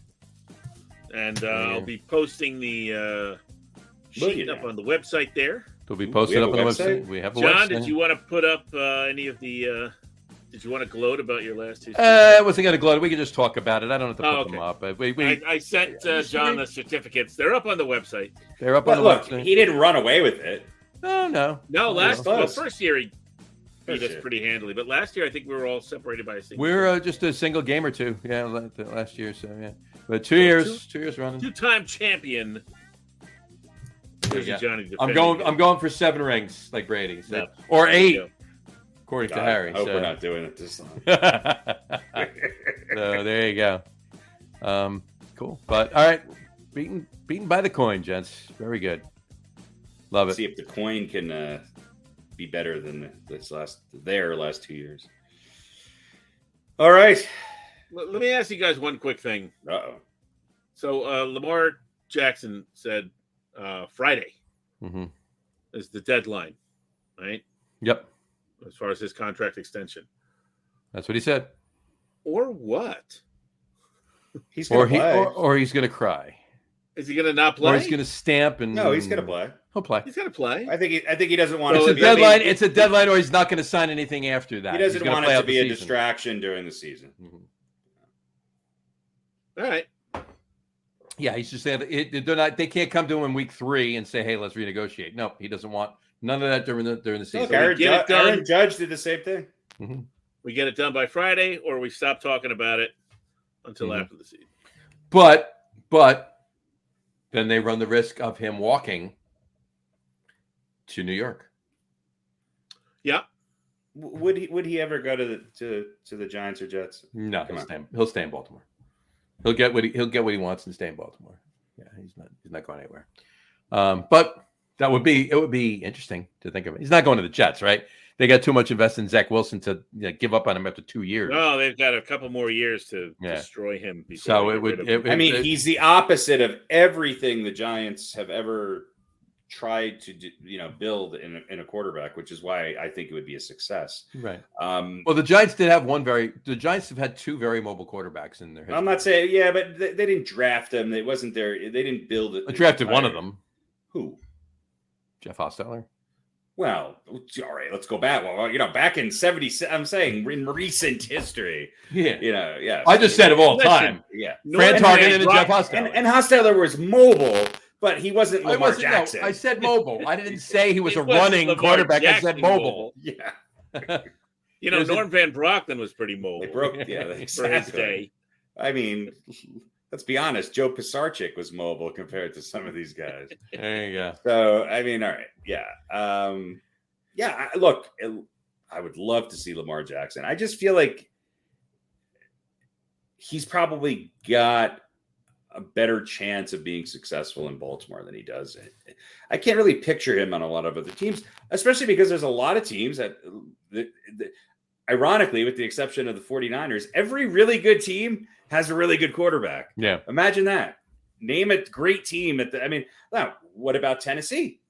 And I'll be posting the sheet up on the website there. It'll be posted We up have on a the website. We have a John, website. did you want to put up any of the? Did you want to gloat about your last 2? I wasn't going to gloat. We can just talk about it. I don't have to put okay. them up. I sent John the certificates. They're up on the website. They're up But on the look, website. he didn't run away with it. No. No, close. first year he beat First us year. pretty handily, but last year I think we were all separated by a single. We're just a single game or 2. Yeah, last year. So yeah, but 2 years, 2 years running. 2-time champion. Jersey Yeah. Johnny. I'm defending going for 7 rings like Brady, so. Yeah. Or There you 8, go. according to God, Harry. I hope so. we're not doing it this time. So there you go. Cool. But all right, beaten by the coin, gents. Very good. Love it. See if the coin can be better than their last 2 years. All right. Let me ask you guys one quick thing. Uh-oh. So Lamar Jackson said Friday is the deadline, right? Yep. As far as his contract extension. That's what he said. Or what? He's going to play. Or he's going to cry. Is he going to not play? Or he's going to stamp and... No, he's going to play. He'll play. He's going to play. I think he doesn't want It's it a to deadline. be. It's a deadline, or he's not going to sign anything after that. He doesn't want it to be a distraction during the season. All right. Yeah, he's just saying they're not. They can't come to him in week 3 and say, "Hey, let's renegotiate." No, he doesn't want none of that during the season. Look, Aaron Judge did the same thing. We get it done by Friday, or we stop talking about it until after the season. But then they run the risk of him walking to New York. Yeah. Would he ever go to the Giants or Jets? No, he'll stay in Baltimore. He'll get what he wants and stay in Baltimore. Yeah, he's not going anywhere. But it would be interesting to think of it. He's not going to the Jets, right? They got too much invested in Zach Wilson to give up on him after 2 years. No, they've got a couple more years to destroy him. So he's the opposite of everything the Giants have ever tried to build in a quarterback, which is why I think it would be a success. Right. Well, the Giants did have the Giants have had 2 very mobile quarterbacks in their history. I'm not saying, but they didn't draft them. It wasn't there. They didn't build it. They drafted one of them. Who? Jeff Hostetler. Well, all right, let's go back. Well, back in 70, I'm saying in recent history. Yeah. I just said of all time. Yeah. Fran Tarkenton and Jeff Hostetler. And Hostetler was mobile, but he wasn't Lamar Jackson. No, I said mobile. I didn't say he was a running quarterback. I said mobile. Yeah. Norm Van Brockton was pretty mobile. They broke, for his day. I mean, let's be honest. Joe Pisarcik was mobile compared to some of these guys. There you go. So, I mean, all right. Yeah. Look, I would love to see Lamar Jackson. I just feel like he's probably got a better chance of being successful in Baltimore than he does. I can't really picture him on a lot of other teams, especially because there's a lot of teams that ironically, with the exception of the 49ers, every really good team has a really good quarterback. Yeah. Imagine that. Name a great team now, what about Tennessee?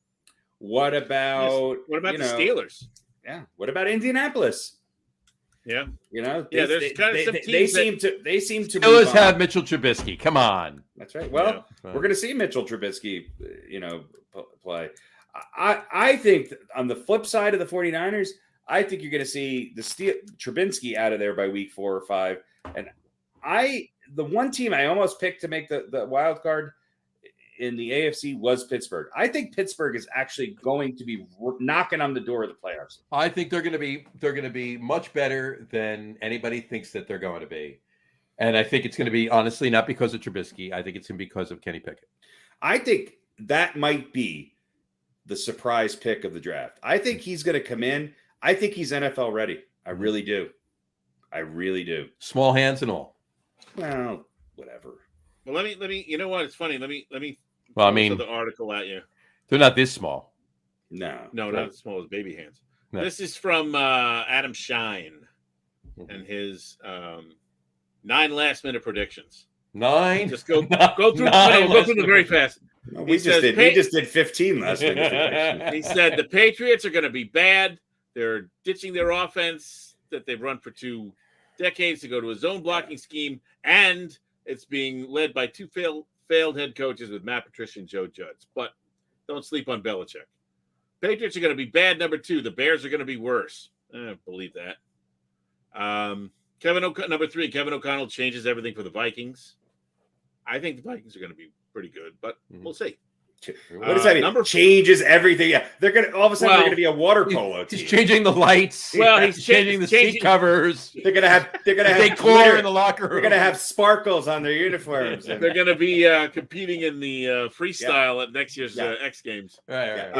What about the Steelers? Yeah. What about Indianapolis? Yeah. They seem to Steelers have Mitchell Trubisky. Come on. That's right. Well, we're going to see Mitchell Trubisky, play. I think on the flip side of the 49ers, I think you're going to see Trubinsky out of there by week 4 or 5. And the one team I almost picked to make the wild card in the AFC was Pittsburgh. I think Pittsburgh is actually going to be knocking on the door of the playoffs. I think they're going to be much better than anybody thinks that they're going to be. And I think it's going to be, honestly, not because of Trubisky. I think it's going to be because of Kenny Pickett. I think that might be the surprise pick of the draft. I think he's going to come in. I think he's NFL ready. I really do. Small hands and all. Well, whatever. Well, let me. You know what? It's funny. Let me. Well, I mean, the article at you. They're not this small. No, not as small as baby hands. No. This is from Adam Shine and his 9 last-minute predictions. 9. Just go through. Go through them very fast. No, we just did 15 last minute. He said the Patriots are going to be bad. They're ditching their offense that they've run for 2 decades to go to a zone blocking scheme, and it's being led by 2 failed head coaches with Matt Patricia and Joe Judge. But don't sleep on Belichick. Patriots are going to be bad. Number 2, the Bears are going to be worse. I don't believe that. Number 3, Kevin O'Connell changes everything for the Vikings. I think the Vikings are going to be pretty good, but we'll see. What does that mean? Changes everything. Yeah, they're going to all of a sudden they're going to be a water polo team. He's changing the lights. Well, he's changing the seat covers. They're going to have decor in the locker room. They're going to have sparkles on their uniforms. They're going to be competing in the freestyle at next year's X Games. Right.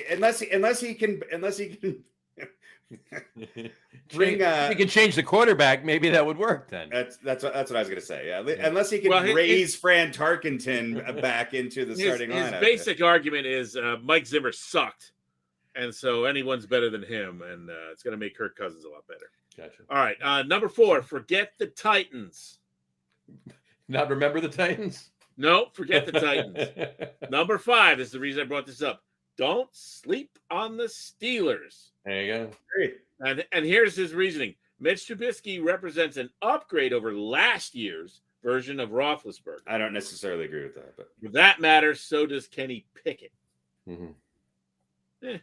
Unless he can bring. If he can change the quarterback, maybe that would work. Then that's what I was going to say. Yeah, unless he can raise Fran Tarkenton back into the starting lineup. His basic argument is Mike Zimmer sucked, and so anyone's better than him, and it's going to make Kirk Cousins a lot better. Gotcha. All right, number 4. Forget the Titans. Not remember the Titans? No, forget the Titans. Number 5 is the reason I brought this up. Don't sleep on the Steelers. There you go. Great. And here's his reasoning. Mitch Trubisky represents an upgrade over last year's version of Roethlisberger. I don't necessarily agree with that, but For that matter, so does Kenny Pickett. Mm-hmm. You're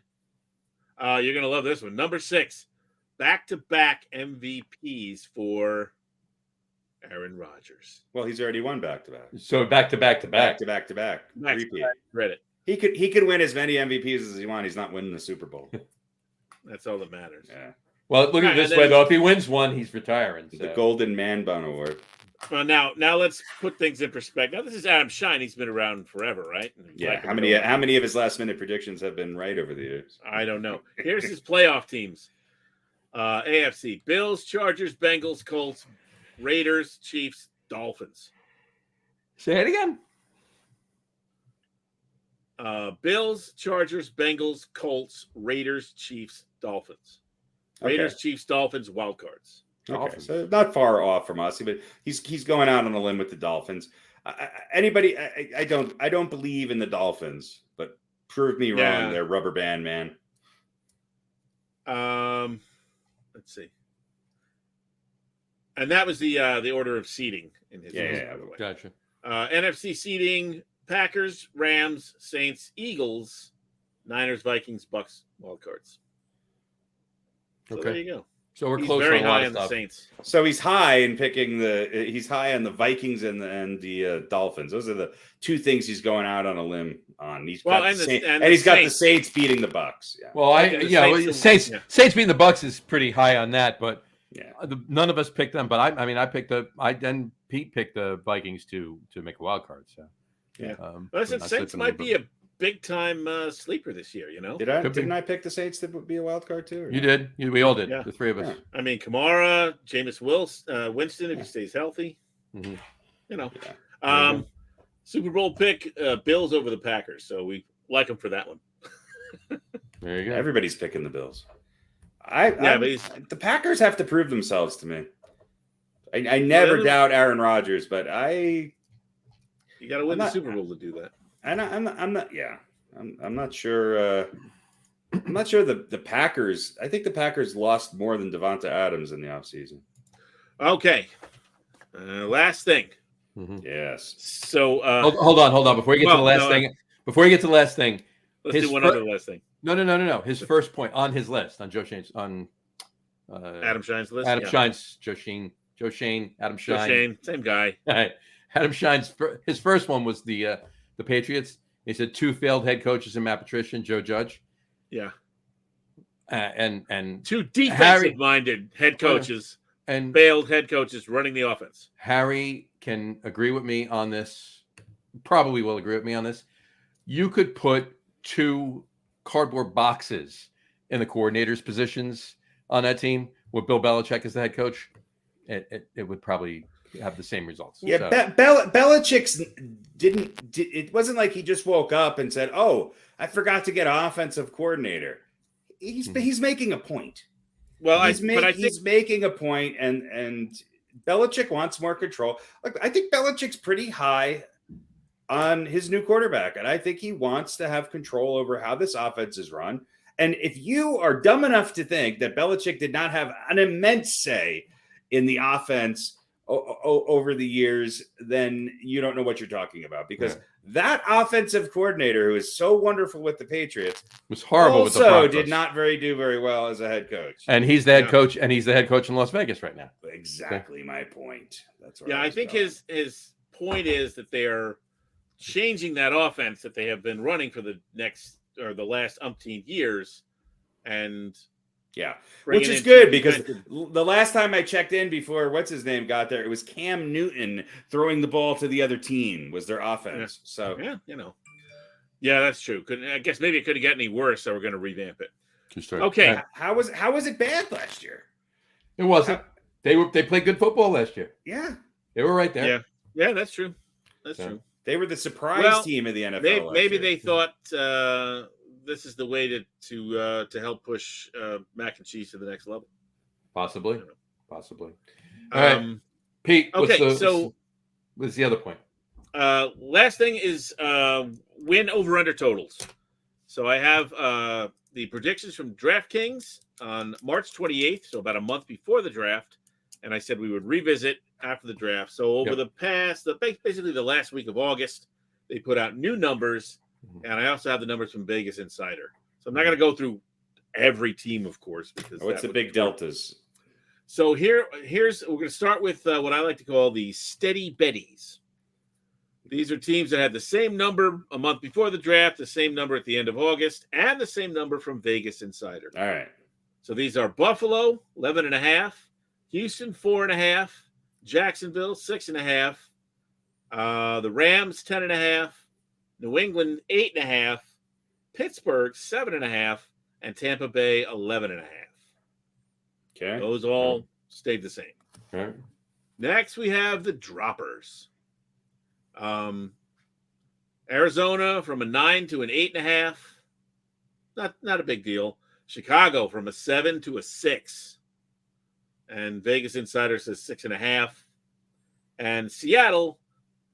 going to love this one. Number 6, back-to-back MVPs for Aaron Rodgers. well, he's already won back-to-back. So back to back. Back-to-back. Repeat. Credit. He could win as many MVPs as he wants. He's not winning the Super Bowl. That's all that matters. Yeah. Well, look at it Right, this and way then- though. If he wins one, he's retiring. So. The Golden Man Bun Award. Well, now let's put things in perspective. Now, this is Adam Shine. He's been around forever, right? Yeah. Like How many of his last-minute predictions have been right over the years? I don't know. Here's his playoff teams. AFC: Bills, Chargers, Bengals, Colts, Raiders, Chiefs, Dolphins. Say it again. Bills, Chargers, Bengals, Colts, Raiders, Chiefs, Dolphins. Raiders, Chiefs, Dolphins, wild cards. Okay, Dolphins. so not far off from us, but he's going out on a limb with the Dolphins. I don't believe in the Dolphins, but prove me Yeah. wrong. They're rubber band, man. Let's see. And that was the order of seeding in his list, Yeah. by the way. Gotcha. NFC seeding: Packers, Rams, Saints, Eagles, Niners, Vikings, Bucks, wild cards. So there you go. So we're He's close very on a lot high of on the stuff. Saints. So he's high in picking he's high on the Vikings and the Dolphins. Those are the two things he's going out on a limb on. He's got Well, the and Saints, the he's got the Saints. Saints beating the Bucks. Yeah. Well, And the Saints- yeah. Saints beating the Bucks is pretty high on that, but Yeah. none of us picked them. But Pete picked the Vikings to make a wild card. So Yeah. Listen, not Saints slipping might them, be a big time sleeper this year. You know, Could be. Didn't I pick the Saints to be a wild card too? or You no? did. We all did. Yeah. The three of us. I mean, Kamara, Jameis Winston, if he stays healthy. Mhm. You know, Yeah. Super Bowl pick: Bills over the Packers. So we like them for that one. There you go. Everybody's picking the Bills. But The Packers have to prove themselves to me. I never Well, doubt Aaron Rodgers, but you got to win I'm the not- Super Bowl to do that. I'm not sure. I'm not sure the Packers. I think the Packers lost more than Devonta Adams in the offseason. Okay, last thing. Mhm. Yes. So Hold on. Before you get to the last thing, let's his do one fir- other last thing. No. His first point on his list on Joe Shane's on Adam Shine's list. Adam Yeah. Shine's Joe Shane, Adam Joe Shine. Shane, same guy. Adam Shine's his first one was the Patriots. He said 2 failed head coaches in Matt Patricia and Joe Judge. Yeah, And 2 defensive-minded head coaches, and failed head coaches running the offense. Harry can agree with me on this. Probably will agree with me on this. You could put 2 cardboard boxes in the coordinators' positions on that team with Bill Belichick as the head coach. It would probably have the same results. Yeah, So, Belichick's it wasn't like he just woke up and said, "Oh, I forgot to get an offensive coordinator." He's making a point. Well, He's making a point, and Belichick wants more control. Look, I think Belichick's pretty high on his new quarterback, and I think he wants to have control over how this offense is run. And if you are dumb enough to think that Belichick did not have an immense say in the offense over the years, then you don't know what you're talking about, because that offensive coordinator who is so wonderful with the Patriots was horrible with the also Broncos. did not do very well as a head coach. And he's the head coach, and he's the head coach in Las Vegas right now. Exactly my point. That's where Yeah, I was think going. his point is that they are changing that offense that they have been running for the last umpteen years, and Yeah, bringing which is in good some because defensive- the last time I checked in before what's his name got there, it was Cam Newton throwing the ball to the other team was their offense. So yeah, yeah, that's true. I guess maybe it could have gotten any worse, so we're going to revamp it. Okay, how was it bad last year? It wasn't. They played good football last year. Yeah, They were right there. yeah, that's true. That's Yeah. true. they were the surprise team of the NFL. Maybe last they year. thought this is the way to help push mac and cheese to the next level. Possibly. All right. Um, Pete, okay, what's the other point? last thing is win over under totals. So I have the predictions from DraftKings on March 28th, so about a month before the draft. And I said we would revisit after the draft. So over basically the last week of August, they put out new numbers. And I also have the numbers from Vegas Insider. So I'm not going to go through every team, of course. Because what's the big deltas? So here's we're going to start with what I like to call the steady betties. These are teams that had the same number a month before the draft, the same number at the end of August, and the same number from Vegas Insider. All right. So these are Buffalo, 11.5, Houston, 4.5, Jacksonville, 6.5, the Rams, 10.5, New England, 8.5, Pittsburgh, 7.5, and Tampa Bay, 11.5. Okay. Those all stayed the same. Right. Next, we have the droppers. Arizona from a 9 to an 8.5. Not a big deal. Chicago from a 7 to a 6. And Vegas Insider says 6.5. And Seattle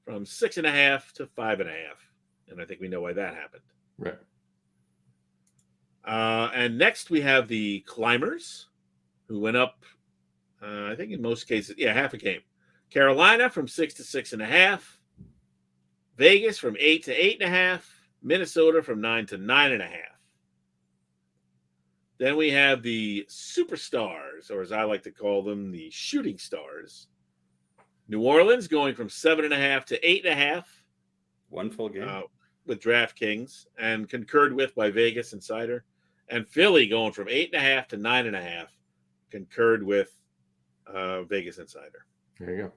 from 6.5 to 5.5. And I think we know why that happened. Right. And next we have the climbers, who went up, I think in most cases, half a game. Carolina from 6 to 6.5. Vegas from 8 to 8.5. Minnesota from 9 to 9.5. Then we have the superstars, or as I like to call them, the shooting stars. New Orleans going from 7.5 to 8.5. One full game. With DraftKings and concurred with by Vegas Insider. And Philly going from 8.5 to 9.5. Concurred with Vegas Insider. There you go.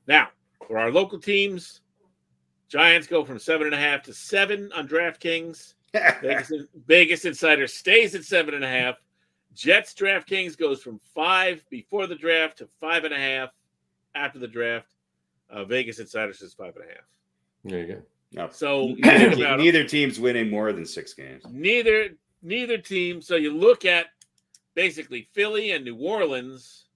Now, for our local teams, Giants go from 7.5 to 7 on DraftKings. Vegas Insider stays at 7.5. Jets DraftKings goes from 5 before the draft to 5.5 after the draft. Vegas Insider says 5.5. There you go. No. So neither team's winning more than 6 games. Neither team. So you look at basically Philly and New Orleans.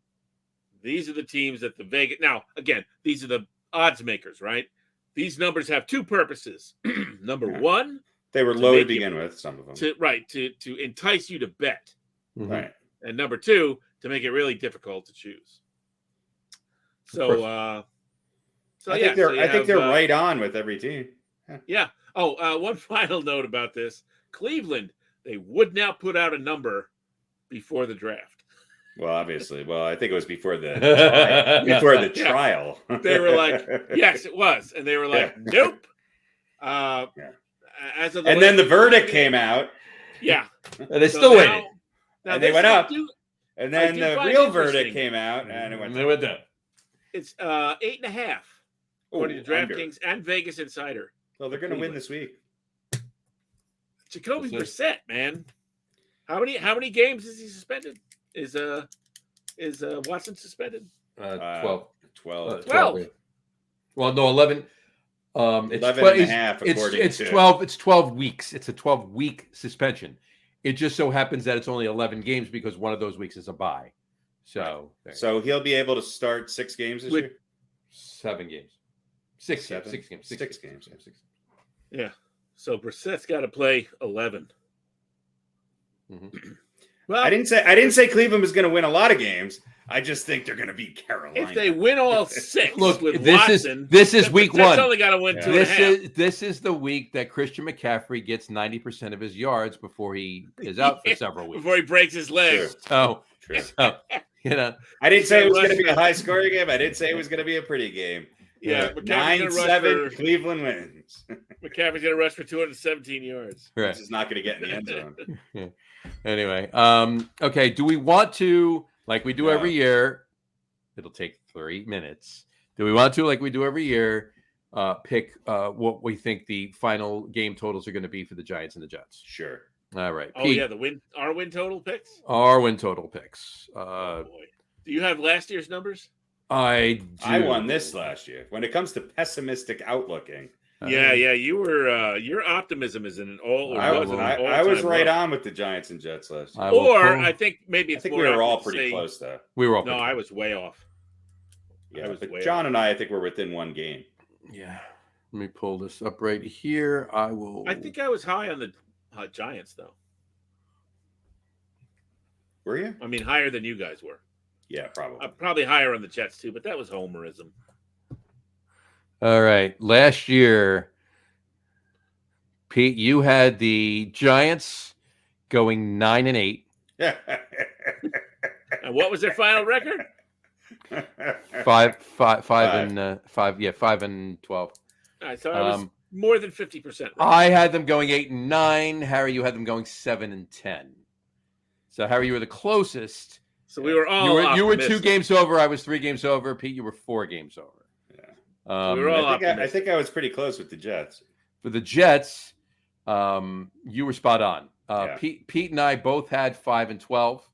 These are the teams that the Vegas. Now, again, these are the odds makers, right? These numbers have two purposes. Number one, they were low to begin with, some of them. To entice you to bet. Mm-hmm. Right. And number two, to make it really difficult to choose. So, I think they're right on with every team. Yeah. Oh, one final note about this. Cleveland, they would now put out a number before the draft. Well, obviously. Well, I think it was before the trial. They were like, yes, it was. And they were like, nope. As of then the verdict came out. Yeah. And they still waited. And they went up. And then the real verdict came out. And it went down. It's 8.5. According to DraftKings and Vegas Insider. Well, they're going to win this week. Jacoby Brissett, man. How many games is he suspended? Is Watson suspended? 12. 12. Well, no, 11. It's 11 and a half, it's 12. It's 12 weeks. It's a 12-week suspension. It just so happens that it's only 11 games because one of those weeks is a bye. So he'll be able to start 6 games this year? 7 games. 6 games. 6 games. Yeah. So Brissett's got to play 11. Mm-hmm. Well, I didn't say Cleveland was going to win a lot of games. I just think they're going to beat Carolina. If they win all 6, look, with Watson, is this is week 1. Only got to win 2.5. This is the week that Christian McCaffrey gets 90% of his yards before he is out for several weeks. Before he breaks his legs. True. So, you know, I didn't say it was going to be a high-scoring game. I didn't say it was going to be a pretty game. Yeah, 9-7, Cleveland wins. McCaffrey's going to rush for 217 yards. Right. Which is not going to get in the end zone. Yeah. Anyway, okay. Do we want to, like we do every year? It'll take 3 minutes. Do we want to, like we do every year, pick what we think the final game totals are going to be for the Giants and the Jets? Sure. All right. Oh, Pete, our win total picks? Our win total picks. Oh, boy. Do you have last year's numbers? I do. I won this last year. When it comes to pessimistic outlooking. Yeah, you were. Your optimism is in all. I was right on with the Giants and Jets last year. I think maybe I think we were all pretty close, though. We were all. No, I was way off. Yeah, but John and I think we're within 1 game. Yeah. Let me pull this up right here. I think I was high on the Giants, though. Were you? I mean, higher than you guys were. Yeah, probably. Probably higher on the Jets, too, but that was homerism. All right. Last year, Pete, you had the Giants going 9-8. And what was their final record? 5 and 12. I thought it was more than 50%. Right? I had them going 8-9. Harry, you had them going 7-10. So Harry, you were the closest. So we were all you were 2 games over. I was 3 games over. Pete, you were 4 games over. Yeah. We were all I think I was pretty close with the Jets. For the Jets, you were spot on. Pete and I both had 5 and 12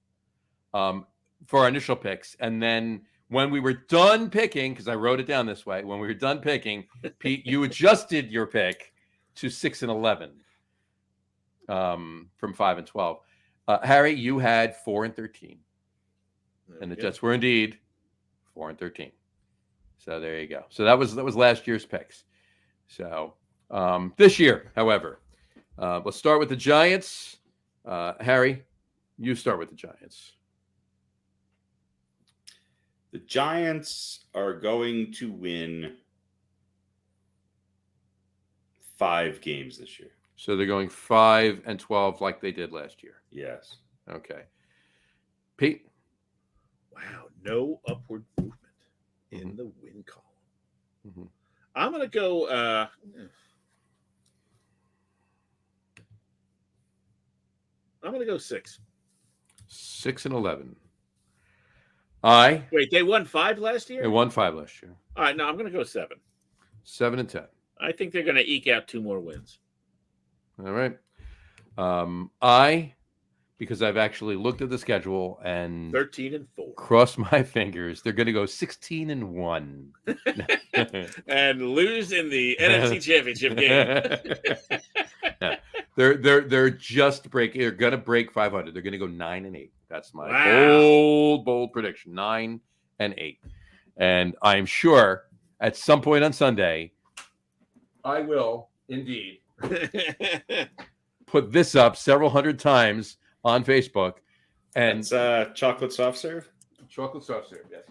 for our initial picks, and then when we were done picking, because I wrote it down this way, when we were done picking, Pete, you adjusted your pick to 6 and 11 from 5 and 12. Harry, you had 4 and 13, and the Jets were indeed 4 and 13. So there you go. So that was last year's picks. So this year, however, let's start with the Giants. Harry, you start with the Giants. The Giants are going to win 5 games this year. So they're going 5 and 12 like they did last year. Yes. Okay. Pete? Wow, no upward movement in the win column. Mm-hmm. I'm going to go I'm going to go 6. 6 and 11. Wait, they won 5 last year? They won 5 last year. All right, no, I'm going to go 7. 7 and 10. I think they're going to eke out 2 more wins. All right. Because I've actually looked at the schedule and 13 and 4. Cross my fingers. They're going to go 16 and 1. And lose in the NFC Championship game. They're just breaking. They're going to break 500. They're going to go 9 and 8. That's my bold prediction. 9 and 8. And I'm sure at some point on Sunday, I will indeed put this up several hundred times on Facebook. And it's chocolate soft serve? Chocolate soft serve, yes.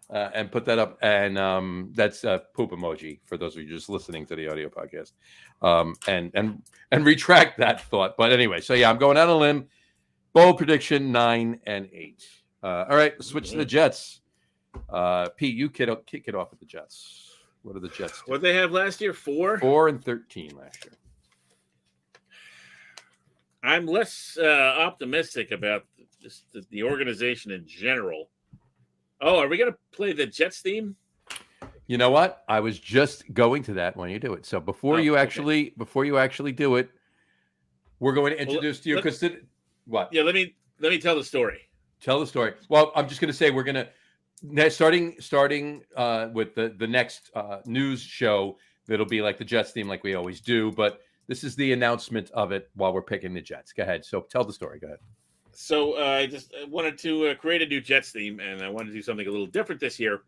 And put that up. And that's a poop emoji for those of you just listening to the audio podcast. And retract that thought. But anyway, so yeah, I'm going out on a limb. Bold prediction, 9 and 8. All right, let's switch to the Jets. Pete, you kick it off with the Jets. What are the Jets do? What did they have last year? 4? 4 and 13 last year. I'm less optimistic about just the organization in general. Oh, are we going to play the Jets theme? You know what? I was just going to that when you do it. So before you actually do it, we're going to introduce to you because what? Yeah, let me tell the story. Tell the story. Well, I'm just going to say we're going to starting with the next news show that'll be like the Jets theme, like we always do. But this is the announcement of it while we're picking the Jets. Go ahead. So tell the story. Go ahead. So I just wanted to create a new Jets theme, and I wanted to do something a little different this year.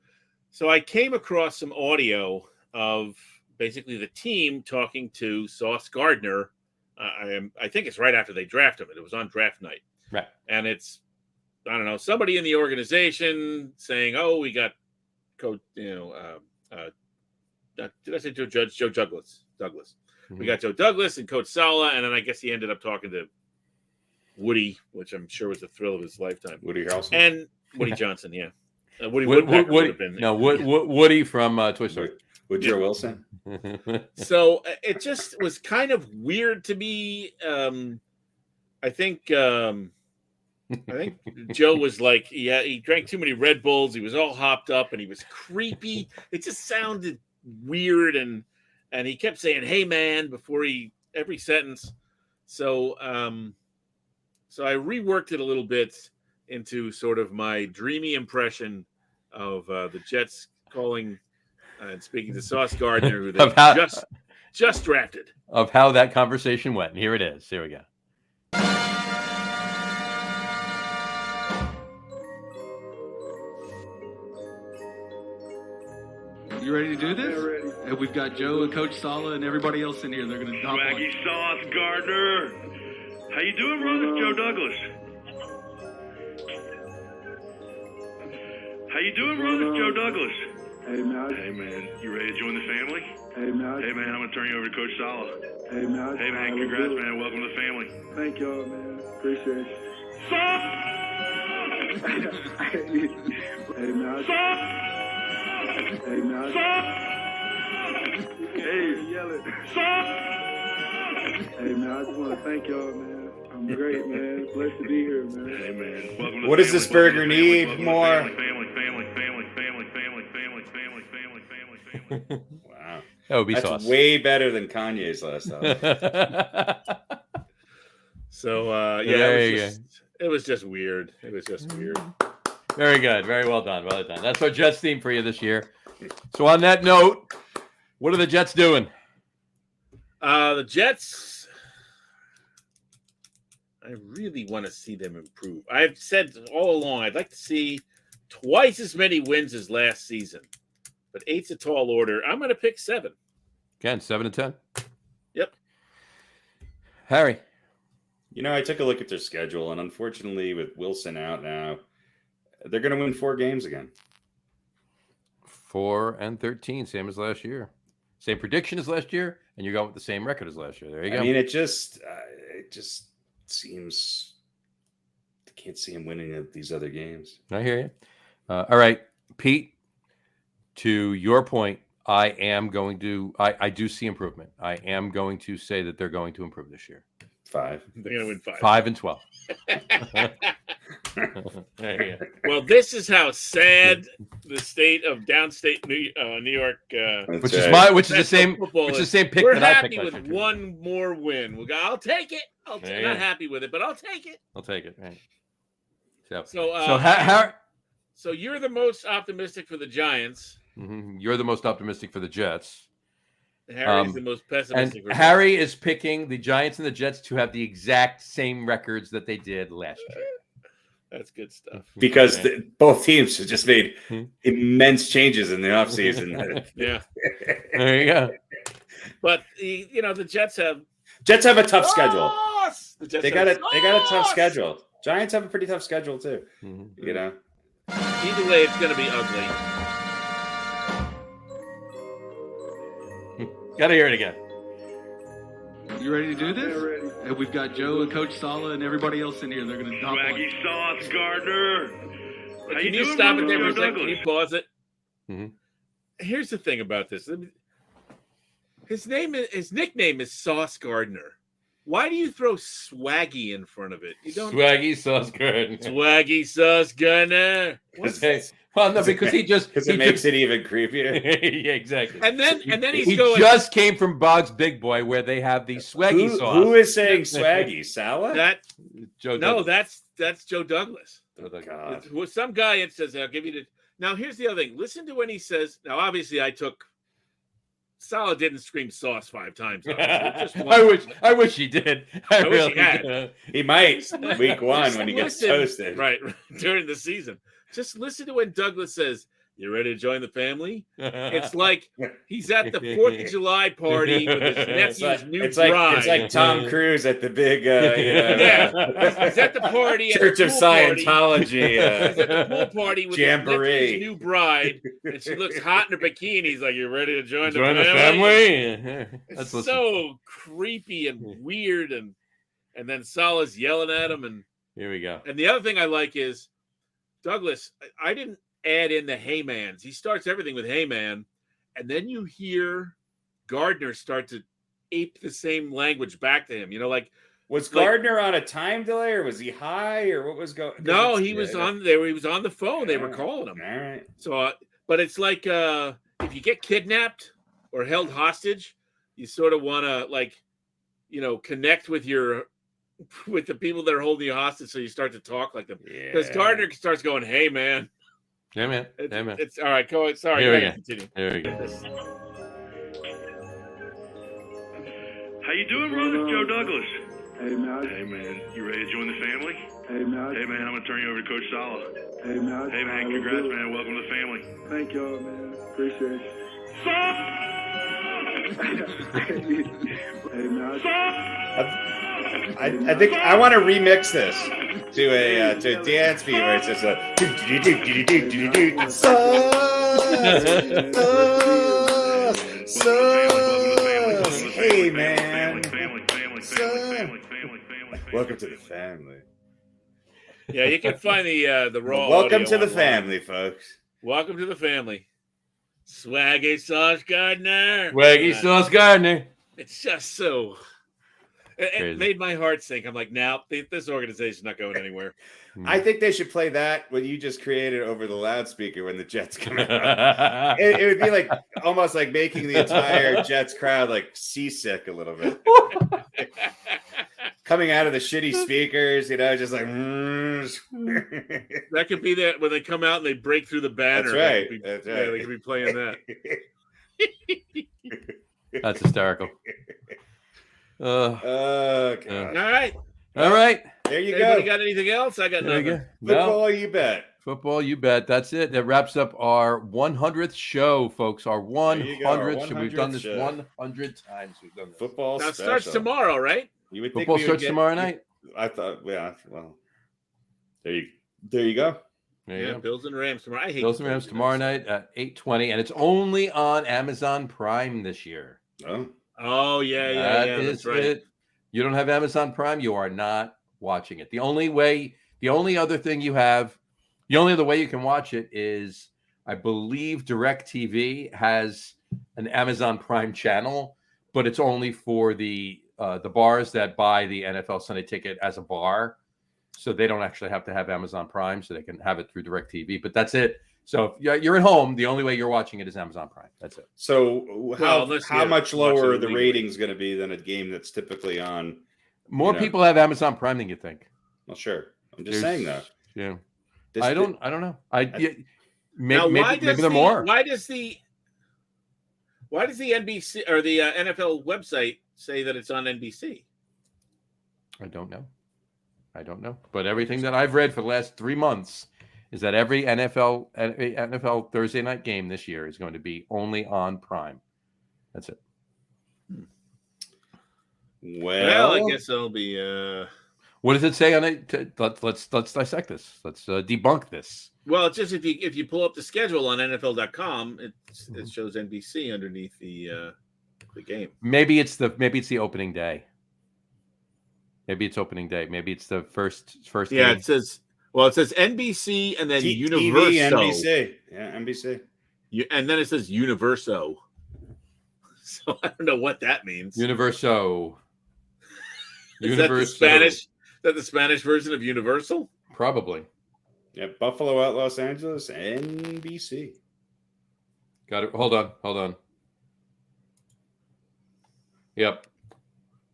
So I came across some audio of basically the team talking to Sauce Gardner. I think it's right after they drafted him. It was on draft night. Right. And it's, I don't know, somebody in the organization saying, oh, we got Coach, did I say Joe Douglas? Mm-hmm. We got Joe Douglas and Coach Sala, and then I guess he ended up talking to Woody, which I'm sure was the thrill of his lifetime. Woody Harrelson. And Woody Johnson, yeah. Woody Woodpecker would have been. No, Woody from Toy Story. Woodrow Wilson. So it just was kind of weird to me. I think Joe was like, yeah, he drank too many Red Bulls. He was all hopped up and he was creepy. It just sounded weird. And he kept saying, hey, man, before every sentence. So I reworked it a little bit into sort of my dreamy impression of the Jets calling and speaking to Sauce Gardner, who they just drafted. Of how that conversation went. And here it is. Here we go. You ready to do this? Ready. And we've got Joe and Coach Sala and everybody else in here. They're going to dump on. Swaggy Sauce Gardner. How you doing, brother? Joe Douglas. How you doing, brother? Joe Douglas. Hey, man. Hey, man. You ready to join the family? Hey, man. Hey, man, I'm going to turn you over to Coach Sala. Hey, man. Hey, man, congrats, man. Welcome to the family. Thank y'all, man. Appreciate it. Hey, man. Hey, man. Hey, yell it. Hey, man, I just want to thank y'all, man. I'm great, man. Blessed to be here, man. Hey, man. Welcome to What the does this family. burger Welcome to the need family. more? Family, family, family, family, family, family, family, family, family. Wow. That would be That's sauce. way better than Kanye's last time. So There you it was just weird. It was just weird. Very good. Very well done. Well done. That's our Jets theme for you this year. So on that note, what are the Jets doing? The Jets, I really want to see them improve. I've said all along, I'd like to see twice as many wins as last season. But 8's a tall order. I'm going to pick 7. Again, 7-10. Yep. Harry. You know, I took a look at their schedule, and unfortunately, with Wilson out now, they're going to win 4 games again. 4-13, same as last year. Same prediction as last year, and you're going with the same record as last year. There you go. I mean, it just seems I can't see him winning these other games. I hear you. All right, Pete. To your point, I do see improvement. I am going to say that they're going to improve this year. 5. They're going to win 5. 5-12. There you go. Well, this is how sad the state of downstate New York, Which is the same football which is is. the same pick We're that I happy picked. with last year. one more win. I'll take it. There you Not go. happy with it, but I'll take it. I'll take it. Right. So So you're the most optimistic for the Giants. you're the most optimistic for the Jets. Harry's the most pessimistic. And Harry is picking the Giants and the Jets to have the exact same records that they did last year. That's good stuff. Because both teams have just made immense changes in the offseason. Yeah. There you go. But the Jets have A tough schedule. The Jets They got a tough schedule. Giants have a pretty tough schedule too. You know. Either way, it's going to be ugly. Got to hear it again. You ready to do this? Ready. And we've got Joe and Coach Sala and everybody else in here. They're going to dump on. Swaggy Sauce Gardner. How Can you you doing, stop brother? it there for a Joe second? Can you Douglas. pause it? Here's the thing about this. His nickname is Sauce Gardner. Why do you throw Swaggy in front of it? You don't. Swaggy Sauce Gardner. Swaggy Sauce Gardner. Okay. Well, no, because it makes it even creepier. Yeah, exactly. And then he's he going. just came from Boggs Big Boy, where they have the Swaggy sauce. Who is saying Swaggy? Sala? Joe No, Douglas. that's Joe Douglas. God. Well, some guy it says, "I'll give you the." Now here's the other thing. Listen to when he says. Now, obviously, Sala didn't scream sauce 5 times. Just I wish he did. I wish really he had. did. He might week 1 when he gets Listen, toasted. right during the season. Just listen to when Douglas says, "You ready to join the family?" It's like he's at the 4th of July party with his nephew's new bride. It's like Tom Cruise at the big He's at the party at Church the of pool party. Scientology He's at the pool party with his jamboree. nephew's new bride, and she looks hot in her bikini. He's like, "You ready to join the Join the family?" family. It's so creepy and weird, and then Sala's yelling at him, and here we go. And the other thing I like is Douglas. I didn't add in the "Hey Mans." He starts everything with "Hey Man," and then you hear Gardner start to ape the same language back to him. Was Gardner on a time delay, or was he high, or what was going? No, he was on there. He was on the phone. They were calling him. All right. So, but it's like if you get kidnapped or held hostage, you sort of want to connect with the people that are holding you hostage, so you start to talk like them. Because Gardner starts going, "Hey man." Yeah, man. It's all right. Go. Sorry. Here we go. Continue. Here we go. How you doing, brother? Joe Douglas. Hey, man. Hey, man. You ready to join the family? Hey, man. Hey, man, I'm going to turn you over to Coach Sala. Hey, man. Hey, man, congrats, man. Welcome to the family. Thank y'all, man. Appreciate it. Hey, man, I think I want to remix this to a dance beat where it's just a hey man, welcome to the family. Yeah, you can find the raw. Welcome audio to the online. family, folks. Welcome to the family. Swaggy Sauce Gardner. Waggy Sauce Gardner. It's just so. It Crazy. made my heart sink. I'm like, now this organization's not going anywhere. I think they should play that what you just created over the loudspeaker when the Jets come out. It would be like almost like making the entire Jets crowd like seasick a little bit. Coming out of the shitty speakers, just like. That could be that when they come out and they break through the banner. That's right. That's right. Yeah, they could be playing that. That's hysterical. Okay. All right. There you Anybody go. got anything else? I got There you nothing. go. No. Football, you bet. Football, you bet. That's it. That wraps up our 100th show, folks. Our you go, our 100th show. We've done this 100th show. 100 times. We've done this. Football Now it special. starts tomorrow, right? You would think Football we would starts get- tomorrow night. I thought, yeah. Well, there you go. There you Yeah, go. Bills and Rams tomorrow. I hate Bills the and Rams Bills tomorrow night at 8:20, and it's only on Amazon Prime this year. Oh, Oh yeah, That that's is right. it. You don't have Amazon Prime, you are not watching it. The only other way you can watch it is, I believe, DirecTV has an Amazon Prime channel, but it's only for the bars that buy the NFL Sunday Ticket as a bar. So they don't actually have to have Amazon Prime, so they can have it through DirecTV. But that's it. So if you're at home, the only way you're watching it is Amazon Prime. That's it. so unless how you much watch it lower are the illegally. ratings going to be than a game that's typically on? More people have Amazon Prime than you think. Well, sure. I'm just There's- saying that. Yeah. This- I don't know. Now, Maybe they're more. Why does the NBC or the NFL website say that it's on NBC? I don't know. But everything that I've read for the last 3 months is that every NFL Thursday night game this year is going to be only on Prime. That's it. Well, I guess I'll be. What does it say on it? Let's dissect this. Let's debunk this. Well, it's just if you pull up the schedule on NFL.com, Mm-hmm. it shows NBC underneath the game. Maybe it's the opening day. Maybe it's opening day. Maybe it's the first Yeah, game. it says NBC and then TV, Universo. NBC. Yeah, NBC. And then it says Universo. So I don't know what that means. Universo. Is that the Spanish? Is that the Spanish version of Universal? Probably. Yeah, Buffalo out Los Angeles, NBC. Got it. Hold on. Yep.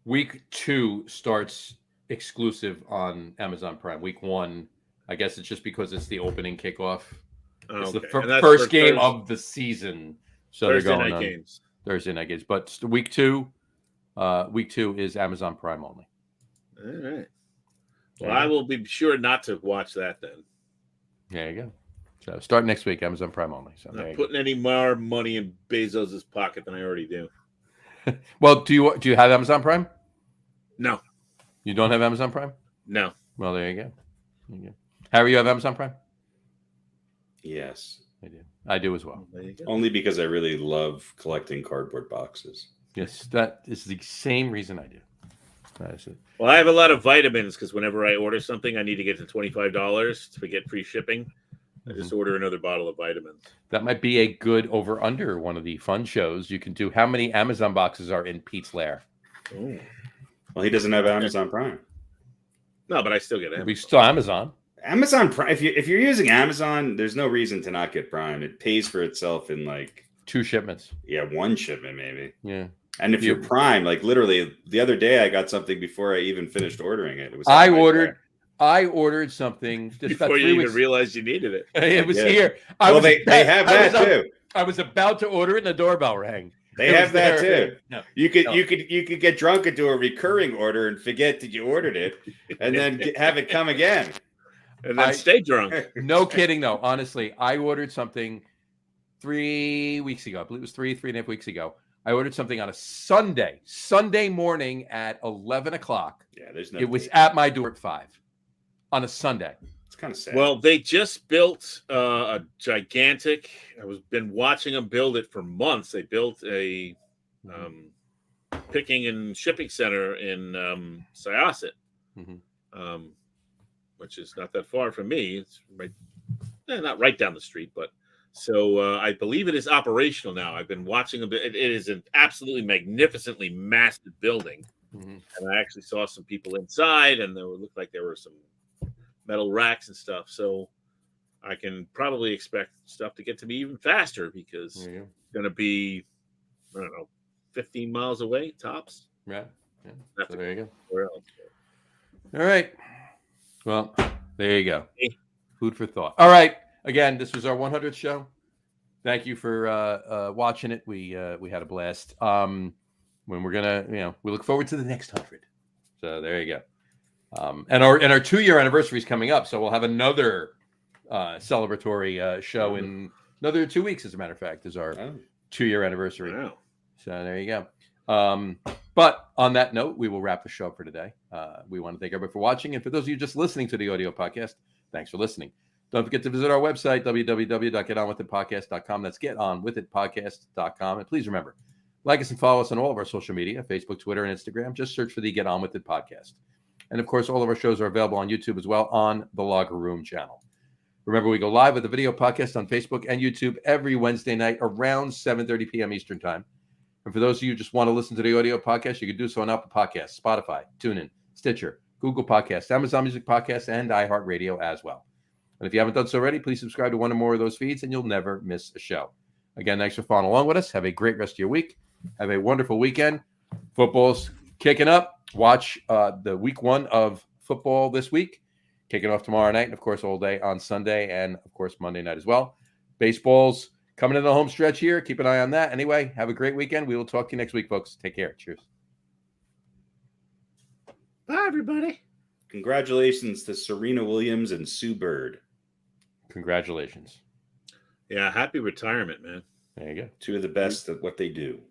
Week 2 starts exclusive on Amazon Prime. Week 1, I guess it's just because it's the opening kickoff. It's the And that's first for game Thursday- of the season. So Thursday they're going night on games. Thursday night games. But week 2 is Amazon Prime only. All right. Well, I will be sure not to watch that then. There you go. So start next week, Amazon Prime only. So I'm there not you go. putting any more money in Bezos' pocket than I already do. Well, do you have Amazon Prime? No. You don't have Amazon Prime? No. Well, there you go. Harry, you have Amazon Prime? Yes. I do. I do as well. There you go. Only because I really love collecting cardboard boxes. Yes, that is the same reason I do. That is it. Well, I have a lot of vitamins because whenever I order something, I need to get to $25 to get free shipping. I just order another bottle of vitamins. That might be a good over-under, one of the fun shows you can do. How many Amazon boxes are in Pete's lair? Oh. Well, he doesn't have Amazon Prime. No, but I still get it. We still Amazon. Amazon Prime. If you're using Amazon, there's no reason to not get Prime. It pays for itself in 2 shipments. one shipment maybe. Yeah. And if you're Prime, literally the other day I got something before I even finished ordering it. It was I ordered something just Before about you 3 even weeks. Realized you needed it. It was Yeah. here. They have that too. I was about to order it, and the doorbell rang. They It have was that there. too. No. You could get drunk into a recurring order and forget that you ordered it, and then have it come again. And then stay drunk. No kidding, though. Honestly, I ordered something 3 weeks ago. I believe it was 3.5 weeks ago. I ordered something on a Sunday morning at 11 o'clock. Yeah, there's no. It was at my door at 5 on a Sunday. It's kind of sad. Well, they just built a gigantic. Been watching them build it for months. They built a picking and shipping center in Syosset, which is not that far from me. It's right, not right down the street, but so I believe it is operational now. I've been watching a bit. It is an absolutely magnificently massive building, and I actually saw some people inside, and it looked like there were some metal racks and stuff. So I can probably expect stuff to get to me even faster because it's going to be, I don't know, 15 miles away tops. Yeah. So there you go. Where else? All right. Well, there you go. Food for thought. All right. Again, this was our 100th show. Thank you for watching it. We had a blast. When we're gonna, we look forward to the next 100. So there you go. And our 2-year anniversary is coming up, so we'll have another celebratory show in another 2 weeks. As a matter of fact, is our 2-year anniversary. Wow. So there you go. But on that note, we will wrap the show for today. We want to thank everybody for watching, and for those of you just listening to the audio podcast, thanks for listening. Don't forget to visit our website, www.getonwithitpodcast.com. That's getonwithitpodcast.com. And please remember, like us and follow us on all of our social media, Facebook, Twitter, and Instagram. Just search for the Get On With It podcast. And, of course, all of our shows are available on YouTube as well on the Locker Room channel. Remember, we go live with the video podcast on Facebook and YouTube every Wednesday night around 7:30 p.m. Eastern Time. And for those of you who just want to listen to the audio podcast, you can do so on Apple Podcasts, Spotify, TuneIn, Stitcher, Google Podcasts, Amazon Music Podcasts, and iHeartRadio as well. And if you haven't done so already, please subscribe to one or more of those feeds, and you'll never miss a show. Again, thanks for following along with us. Have a great rest of your week. Have a wonderful weekend. Football's kicking up. Watch the week 1 of football this week. Kicking off tomorrow night, and, of course, all day on Sunday and, of course, Monday night as well. Baseball's coming in the home stretch here. Keep an eye on that. Anyway, have a great weekend. We will talk to you next week, folks. Take care. Cheers. Bye, everybody. Congratulations to Serena Williams and Sue Bird. Congratulations. Yeah, happy retirement, man. There you go. 2 of the best at what they do.